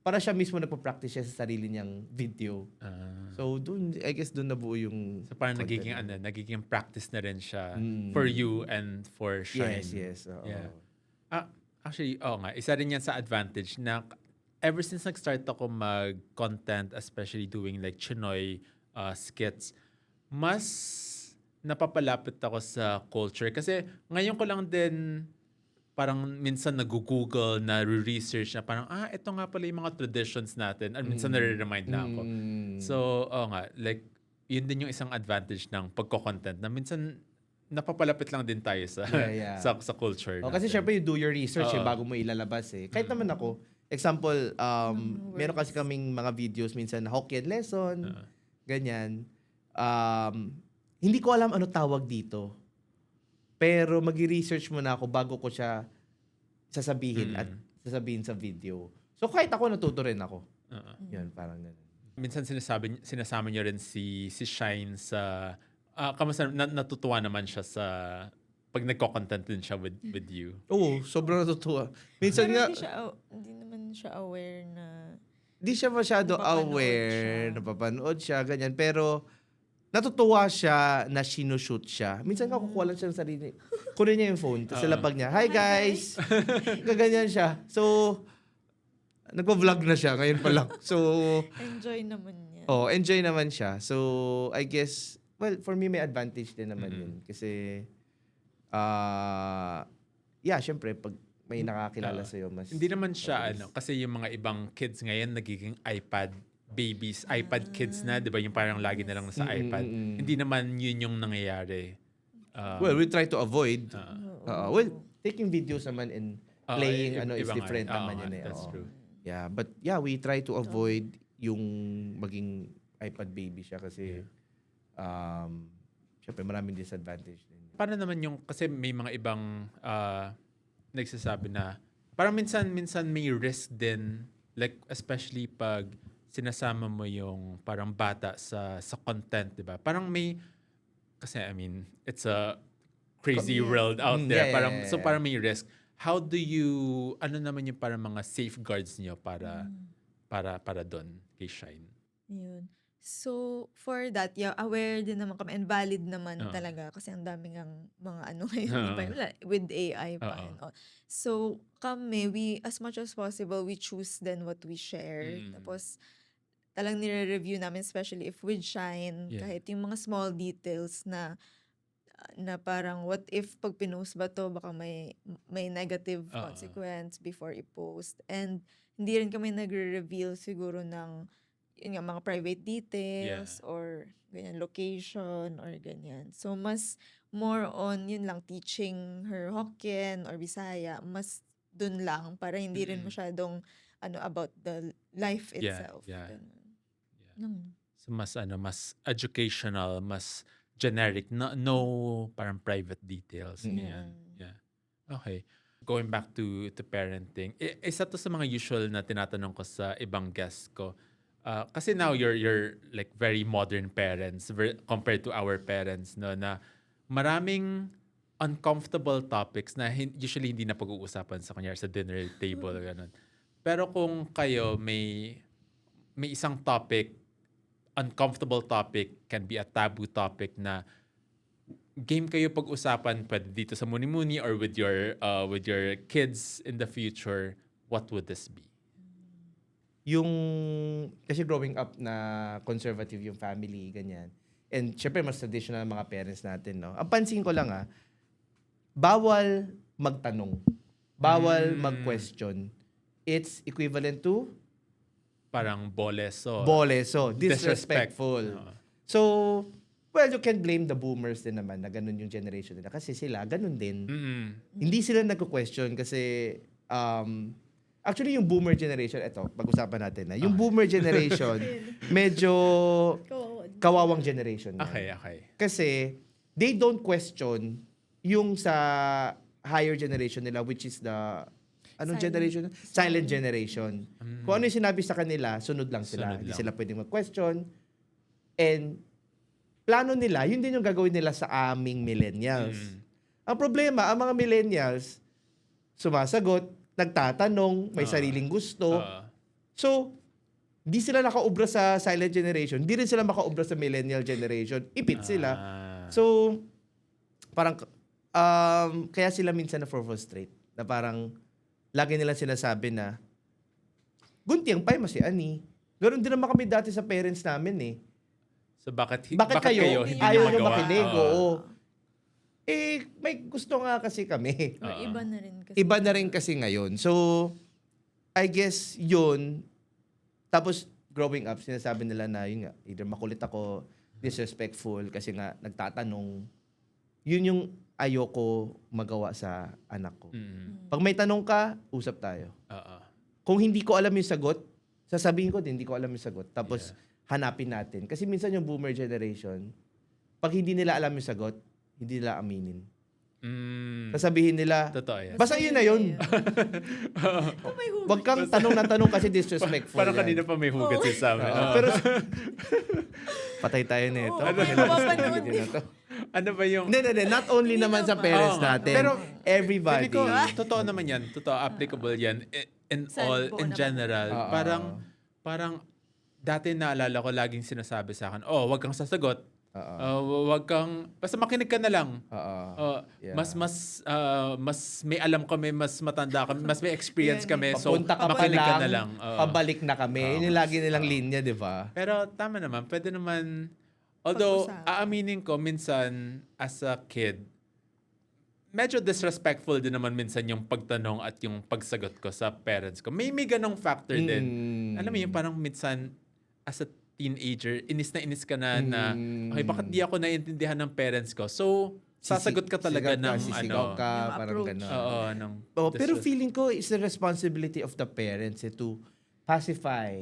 Para siya mismo nagpa-practice siya sa sarili niyang video. So, I guess dun nabuo yung... So parang content. nagiging practice na rin siya for you and for Shine. Yes. Oo. Yeah. Actually, nga, isa rin yan sa advantage na ever since nag-start ako mag-content, especially doing like Chinoy skits, mas napapalapit ako sa culture. Kasi ngayon ko lang din parang minsan nag-google, na research na parang, ito nga pala yung mga traditions natin. At minsan nare-remind na ako. So, nga, like, yun din yung isang advantage ng pagko-content na minsan napapalapit lang din tayo sa Yeah. sa culture. Kasi natin. syempre you do your research Oo. bago mo ilalabas eh. Kahit naman ako, example, meron kasi kaming mga videos minsan na Hokkien lesson, ganyan. Hindi ko alam ano tawag dito. Pero mag-research muna ako bago ko siya sasabihin at sasabihin sa video. So kahit ako natuto rin ako. Yun, parang ganun. Minsan sinasama niyo rin si Shine sa kamusta natutuwa naman siya sa pag nagko-content din siya with you. Oo, sobrang natutuwa. Minsan Pero nga, hindi naman siya aware na... di siya masyado Napapanood aware, siya. napapanood siya, ganyan. Pero natutuwa siya na sinushoot siya. Minsan nga kukuha lang siya ng sarili. Kunin niya yung phone, tapos sa lapag niya, "Hi guys!" Gaganyan siya. So, nagpa-vlog na siya ngayon pa lang. So, Enjoy naman niya. enjoy naman siya. So, I guess, well, for me may advantage din naman yun. Kasi, syempre, pag may nakakilala sa'yo, mas... Hindi naman siya kasi yung mga ibang kids ngayon nagiging iPad babies, iPad kids na, 'di ba? Yung parang lagi na lang sa iPad. Hindi naman yun yung nangyayari. Well, we try to avoid. Well, taking videos naman and Oo, playing iba is nga different rin. Oo naman nga, yun eh. that's Oo. true. Yeah, but yeah, we try to avoid yung maging iPad baby siya kasi syempre maraming disadvantage din. Paano naman yung, kasi may mga ibang nagsasabi na, parang minsan may risk din, like especially pag sinasama mo yung parang bata sa content, di ba? Parang may, kasi I mean, it's a crazy Yeah. world out there. Yeah. Parang, so parang may risk. How do you, ano naman yung parang mga safeguards niyo para doon kay Shine? Yun. So, for that, yeah, aware din naman kami and valid naman Oo. talaga kasi ang daming ang mga ano ngayon, Oo. wala, with AI pa Oo. and all. So, kami, as much as possible, we choose then what we share. Mm. Tapos, talang nire-review namin, especially if with Shine, Yeah. kahit yung mga small details na parang what if pag pinost ba to baka may negative Oo. consequence before i-post, and hindi rin kami nagre-reveal siguro ng yun nga, mga private details or ganyan, location or ganyan. So mas more on yun lang, teaching her Hokkien or Bisaya, mas dun lang para hindi rin Mm. masyadong about the life Yeah, itself. yeah. Ganun. Yeah. Mm. So mas educational, mas generic, no parang private details. Mm. Ganyan. Yeah. Okay. Going back to parenting, isa to sa mga usual na tinatanong ko sa ibang guests ko. Kasi now you're like very modern parents compared to our parents, no, na maraming uncomfortable topics na usually hindi na pag-uusapan sa kanya sa dinner table ganun. Pero kung kayo may isang topic, uncomfortable topic, can be a taboo topic na game kayo pag-usapan, pwede dito sa Muni Muni or with your kids in the future, what would this be? Yung, kasi growing up na conservative yung family, ganyan. And syempre, mas traditional ang mga parents natin, no? Ang pansin ko lang, bawal magtanong. Bawal mag-question. It's equivalent to Parang boleso. boleso, disrespectful. Oo. So, well, you can blame the boomers din naman na ganun yung generation nila. Kasi sila, ganun din. Mm-mm. Hindi sila nagko-question kasi actually yung boomer generation, eto, pag-usapan natin na. Yung boomer generation, medyo kawawang generation. yan. Okay. Kasi they don't question yung sa higher generation nila, which is the anong Silent. generation? Silent generation. Kung ano yung sinabi sa kanila, sunod lang sila. Sunod Hindi lang. sila pwedeng mag-question. And plano nila, yun din yung gagawin nila sa aming millennials. Ang problema, ang mga millennials, sumasagot, nagtatanong, may sariling gusto. So, di sila nakaubra sa silent generation, di rin sila makaubra sa millennial generation. Ipit sila. So, parang, kaya sila minsan na-frustrate. Na parang, lagi nilang sinasabi na, guntiang pay si Ani. Ganoon din naman kami dati sa parents namin eh. So bakit Kayo hindi ayaw nyo magawa? makinig? Oo. Oo. May gusto nga kasi kami. Or iba na rin kasi. Iba na rin kasi ngayon. So, I guess yun. Tapos, growing up, sinasabi nila na, yun nga, either makulit ako, disrespectful, kasi nga, nagtatanong. Yun yung ayoko magawa sa anak ko. Pag may tanong ka, usap tayo. Kung hindi ko alam yung sagot, sasabihin ko din, hindi ko alam yung sagot. Tapos, hanapin natin. Kasi minsan yung boomer generation, pag hindi nila alam yung sagot, hindi nila aminin. Sasabihin nila, Totoo yan. basta yun na yun. Oh, may hugot. Wag kang tanong na tanong kasi disrespectful. Parang yan. kanina pa may hugot sa amin. Pero, patay tayo nito. Oo, may mapapanood Hindi na to. Ano ba yung... Hindi. Not only naman sa parents Oo nga. natin. Pero, everybody. Feeling ko, totoo naman yan. Totoo, applicable yan. In Sa all, buo in naman. general. Oo. Parang, dati naalala ko, laging sinasabi sa akin, wag kang sasagot. Wag kang, basta makinig ka na lang. Yeah. Mas may alam kami, mas matanda kami, mas may experience kami. So, Papunta ka pa makinig ka na lang, lang. Oo. pabalik na kami. Yun yung lagi nilang linya, di ba? Pero tama naman, pwede naman, although Pag-usapan. aaminin ko minsan as a kid, medyo disrespectful din naman minsan yung pagtanong at yung pagsagot ko sa parents ko. May ganong factor din. Alam mo yun, parang minsan as a teenager, inis ka na okay, bakit di ako naiintindihan ng parents ko? So, sasagot ka talaga ng sisigaw ano. ka, Yung parang approach. gano'n. Oo, ng Pero feeling ko it's the responsibility of the parents to pacify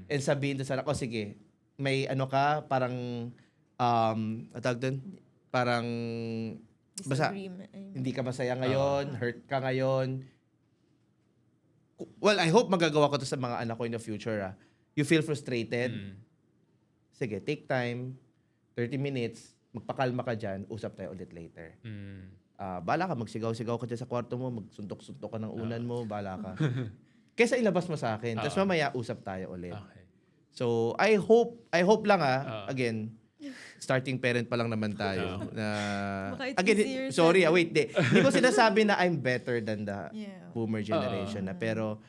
and sabihin doon sa anak, sige, may ano ka, parang, ang tawag doon? Parang, basta, Disagreement. Ayun. hindi ka masaya ngayon, hurt ka ngayon. Well, I hope magagawa ko to sa mga anak ko in the future. You feel frustrated? Sige, take time, 30 minutes, magpakalma ka dyan, usap tayo ulit later. Bala ka, magsigaw-sigaw ka dyan sa kwarto mo, magsuntok-suntok ka ng unan mo, bala ka. Kesa ilabas mo sa akin, tapos mamaya usap tayo ulit. Okay. So, I hope lang again, starting parent pa lang naman tayo. Na, Baka it's again, easier sorry, said. wait, hindi ko sinasabi na I'm better than the Yeah. boomer generation na, pero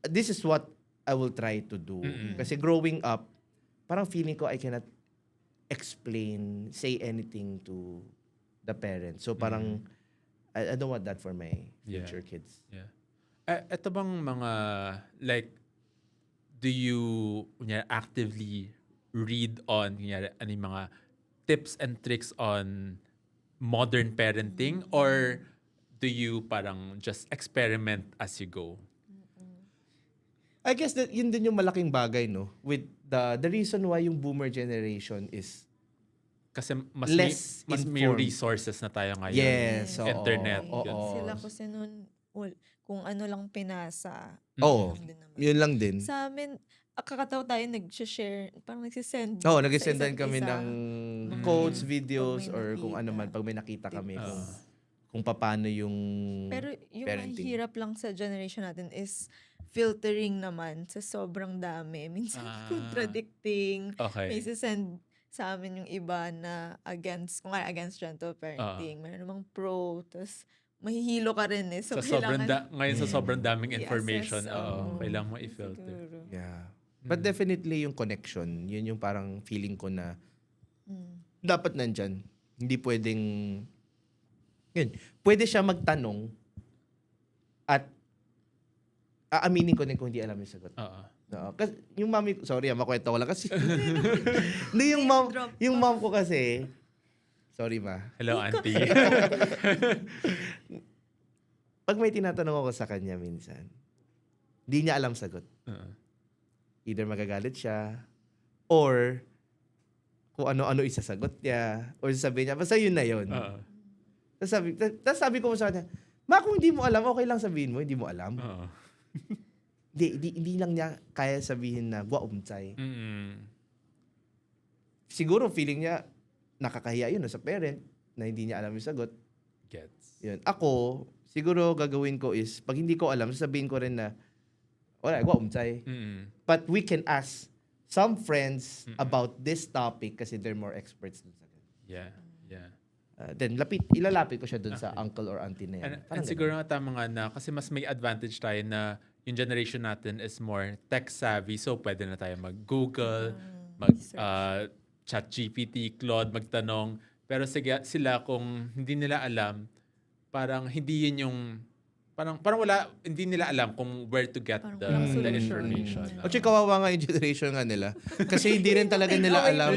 this is what I will try to do. Kasi growing up, parang feeling ko I cannot explain, say anything to the parents. So parang, I don't want that for my future kids. Yeah. Ito bang mga, like, do you kunyari, actively read on kunyari, ano yung mga tips and tricks on modern parenting, or do you parang just experiment as you go? I guess that yun din yung malaking bagay, no? With the reason why yung boomer generation is Kasi less mas may informed. resources na tayo ngayon. Yes, oo. Internet. Oo. Sila kasi noon, kung ano lang pinasa. Oo. yun din naman. Yun lang din. Sa amin, kakatawa tayo nag-share, parang nagsisend. Oo, sa nag-sendan isa't kami isa. ng quotes, videos, Pag may or kung ano nakita. man, pag may nakita kami, Tips. kung paano yung Pero yung parenting. mahirap lang sa generation natin is filtering naman sa sobrang dami. Minsan contradicting. Okay. May send sa amin yung iba na against, kung nga against gentle parenting. Meron namang pro. Tapos mahihilo ka rin eh. So, sa sobrang kailangan, ngayon sa sobrang daming i-assess, information, oo. kailangan mo i-filter. siguro. Yeah. But definitely yung connection, yun yung parang feeling ko na Mm. dapat nandyan. Hindi pwedeng, yun, pwede siya magtanong at aaminin ko din kung hindi alam yung sagot. Oo. Oo. Kasi yung mami, sorry, makwento ko lang kasi. Hindi, drop yung mom ko kasi, sorry ma. Hello, auntie. Pag may tinatanong ako sa kanya minsan, di niya alam sagot. Either magagalit siya, or kung ano-ano isasagot niya, or sasabihin niya, basta yun na yun. Oo. Tapos sabi ko sa kanya, ma, kung hindi mo alam, okay lang sabihin mo, hindi mo alam. Oo. Hindi lang niya kaya sabihin na, gwa umtsay. Mm. Siguro feeling niya, nakakahiya yun sa parent, na hindi niya alam yung sagot. Gets. Yun. Ako, siguro gagawin ko is, pag hindi ko alam, sasabihin ko rin na, wala, gwa umtsay. Mm. But we can ask some friends about this topic kasi they're more experts dun sa ganun. Yeah. Yeah. Then ilalapit ko siya dun sa uncle or auntie na yan. And Parang siguro nga tama nga na kasi mas may advantage tayo na yung generation natin is more tech savvy, so pwede na tayo mag-Google, chat GPT, Claude, magtanong. Pero sila kung hindi nila alam, parang hindi yun yung parang wala, hindi nila alam kung where to get Parang the walang solution. information. Actually, kawawa nga yung generation nga nila. Kasi hindi rin talaga nila alam.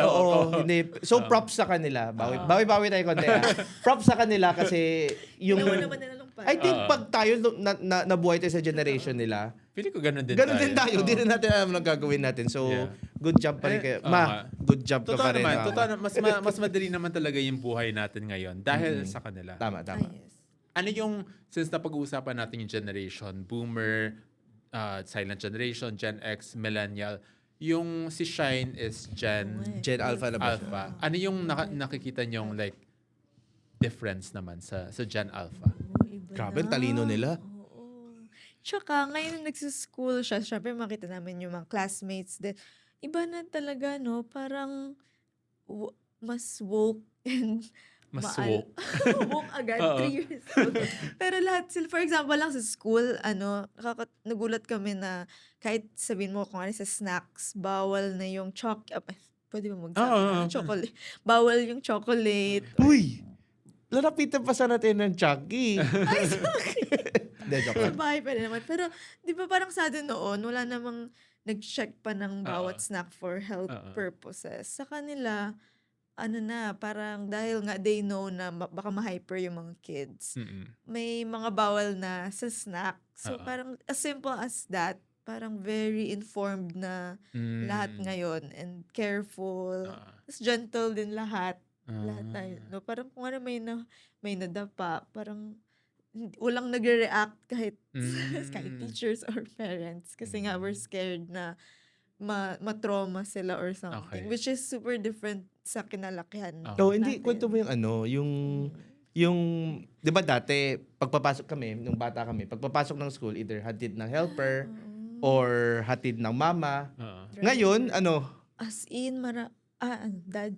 Oo, hindi. So, props sa kanila. Bawi-bawi tayo konti. Props sa kanila kasi yung... Ginawa naman nila nung I think pag tayo nabuhay tayo sa generation nila, Feeling ko ganun din ganun tayo. din tayo. Hindi rin natin alam ang gagawin natin. So, Yeah. good job pa rin kayo. nga. Good job ka Totoo pa rin. naman, ah. totoo naman. Mas madali naman talaga yung buhay natin ngayon dahil sa kanila. Tama. yes. Ano yung, since napag-uusapan natin yung generation, boomer, silent generation, Gen X, millennial, yung si Shine is Gen Gen Alpha na ba siya? Alpha. Ano yung nakikita nyong like difference naman sa Gen Alpha? Iba Grabe, ang na. talino nila. Oo. Tsaka, ngayon nagsa-school siya, syempre makita namin yung mga classmates din. Iba na talaga, no? Parang mas woke and Mas maal- woke. woke agad, Oo. 3 years old. Pero lahat sila, for example lang sa school, nagulat kami na kahit sabihin mo kung ano sa snacks, bawal na yung pwede ba magsabi Oo. ng chocolate? Bawal yung chocolate. Uy! Lalapitan pa sana natin ng Chucky. Ay, sorry. Hindi, joke Sa lang. bahay pa rin naman. Pero, di ba parang sa atin noon, wala namang nag-check pa ng bawat snack for health Oo. purposes. Sa kanila, ano na, parang dahil nga they know na baka ma-hyper yung mga kids, Mm-mm. may mga bawal na sa snack. So, Oo. parang as simple as that, parang very informed na lahat Mm. ngayon and careful. Ah. Tapos gentle din lahat. Lahat tayo. Ah. No? Parang kung ano may nadapa, parang walang nagre-react kahit kahit Mm. teachers or parents kasi nga we're scared na ma-trauma sila or something, Okay. which is super different sa kinalakihan Ah. Oh, hindi. natin. Kwento mo yung yung, di ba dati, pagpapasok kami, nung bata kami, pagpapasok ng school, either hatid ng helper or hatid ng mama. Oo. Ngayon, As in, dad.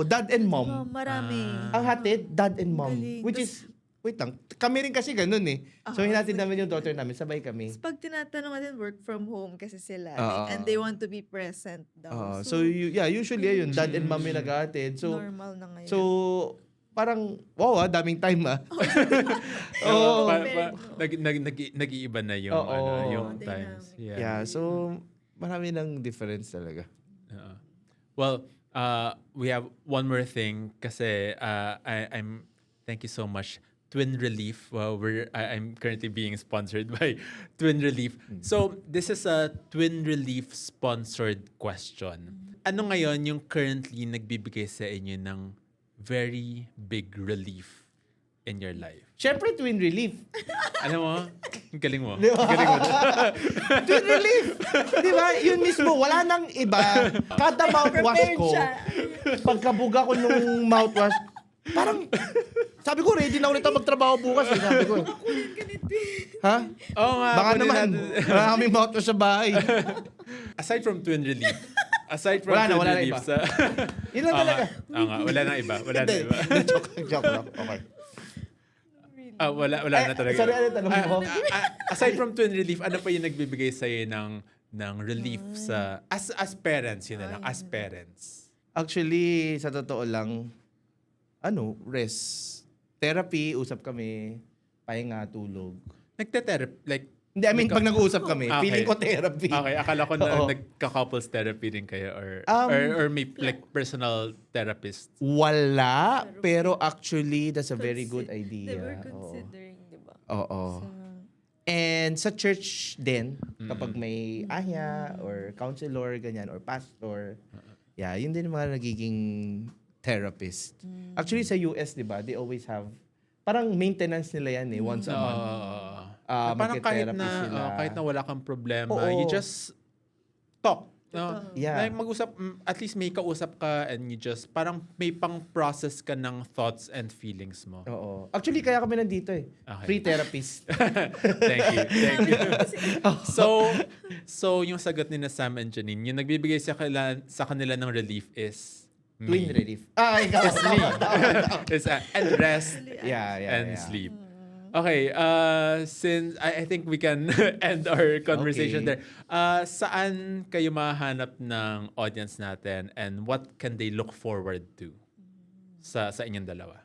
dad and Oh, mom. marami. Ang hatid, dad and mom. Galing. Which is, wait lang, kami rin kasi ganun eh. So, hinatid so- namin yung daughter namin, sabay kami. Tapos pag tinatanong natin, work from home kasi sila. Oo. And they want to be present daw. Usually yun, dad and mom yung naghahatid. So, normal na ngayon. so, parang, wow daming time Oo. Oo. Nag-iiba na yung, Oo. yung Dynamic. times. Yeah, so, marami ng difference talaga. Oo. Well, we have one more thing kasi I'm thank you so much Twin Relief. Well, I'm currently being sponsored by Twin Relief. So, this is a Twin Relief sponsored question. Ano ngayon yung currently nagbibigay sa inyo ng very big relief in your life? Siyempre, Twin Relief. Alam mo, ang galing mo. Di ba? Ang galing mo. Twin Relief! Di ba? Yun mismo, wala nang iba. Kada mouthwash Prepared ko, siya. pagkabuga ko nung mouthwash, parang, sabi ko, ready na ulit ako magtrabaho bukas. Eh. Sabi ko, ha? Oo nga. Baka kunin naman, natin. maraming mouthwash sa bahay. Aside from Twin Relief. Aside from Wala na, Twin wala na Relief. iba. Yun lang talaga. Nga, wala na iba. Wala na Hindi. iba. Joke lang. Okay. Wala na talaga. Sorry, ano tanong mo? Aside from Twin Relief, ano pa yung nagbibigay sa'yo ng relief sa as parents, yun na lang, as parents? Actually, sa totoo lang, rest. Therapy, usap kami, pahinga, tulog. Nagte-therapy, like, Hindi, pag nag-uusap kami, Okay. feeling ko therapy. okay, akala ko na Oo. nagka-couples therapy din kayo Um, or may like personal therapist. Wala, pero actually, that's a very good idea. They were Oo. considering, di ba? Oo. So, And sa church din, kapag may ahya or counselor, ganyan, or pastor, yun din yung mga nagiging therapist. Actually, sa US, di ba, they always have, parang maintenance nila yan once a month. Parang kahit magte-therapy na sila. kahit na wala kang problema, Oo. you just talk. No? Yeah. Like mag-usap, at least may kausap ka and you just, parang may pang-process ka ng thoughts and feelings mo. Oo. Actually, kaya kami nandito eh. Okay. Free therapist. Thank you. Thank you. So yung sagot ni na Sam and Janine, yung nagbibigay sa kanila ng relief is Twin me. relief. Ikaw. It's me. It's and rest Yeah. and sleep. Okay, since I think we can end our conversation Okay. there. Saan kayo mahanap ng audience natin and what can they look forward to sa inyong dalawa?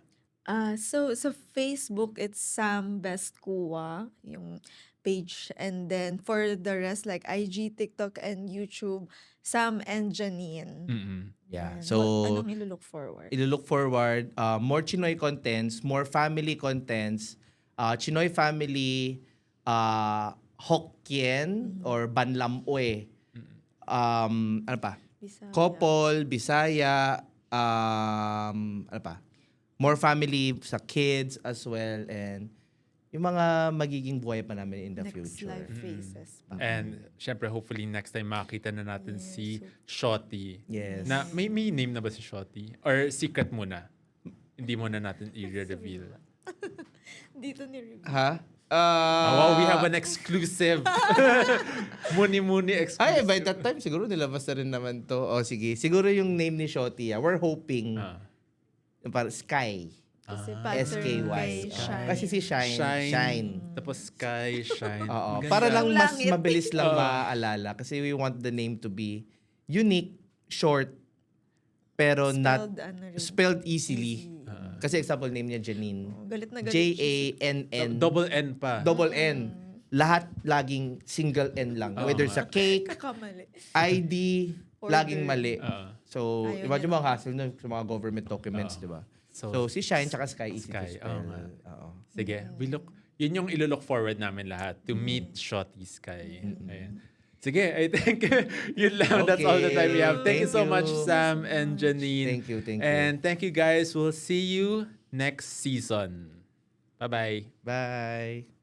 So sa Facebook, it's Sam Best Kuwa, yung page. And then for the rest, like IG, TikTok, and YouTube, Sam and Janine. Mm-mm. Yeah. Yan. So, Anong ilo-look forward? ilo-look forward, more Chinoy contents, more family contents, Chinoy family, Hokkien or Banlamoy. Ano pa? Bisaya. Couple, Bisaya, ano pa? More family sa kids as well, and yung mga magiging buhay pa namin in the Next future. life phases pa. And syempre hopefully next time makita na natin si Shotty. Yes. Na may name na ba si Shotty? Or secret muna? Hindi muna natin i-reveal. Dito ni Ruby. Ha? Wow, we have an exclusive. Muni-muni exclusive. Ay, by that time, siguro nilabas na rin naman to. O, sige. Siguro yung name ni Shotty, we're hoping, yung parang Sky. Kasi SKY. kay Shine. Kasi si Shine. Shine. Tapos Sky, Shine. Oo. Ang Para ganda. lang mas Langit. mabilis lang Oo. maaalala. Kasi we want the name to be unique, short, pero not spelled easily. Kasi example, name niya Janine. Galit na galit siya. Jann. Double N pa. Double N. Lahat laging single N lang. Oo Whether nga. sa cake, Kakamali. ID, laging order. mali. So, Ayaw imagine niya mo ang hassle nun sa mga government documents, Oo. di ba? So, So, si Shine tsaka Sky easy to Sky, spell. oo nga. Oo. sige, yun yung ilo-look forward namin lahat to meet Shotty Sky. Ayan. Sige, I think yun lang. That's all the time we have. Thank you so much, Thank you. Sam and Janine. Thank you. And thank you guys. We'll see you next season. Bye-bye. Bye.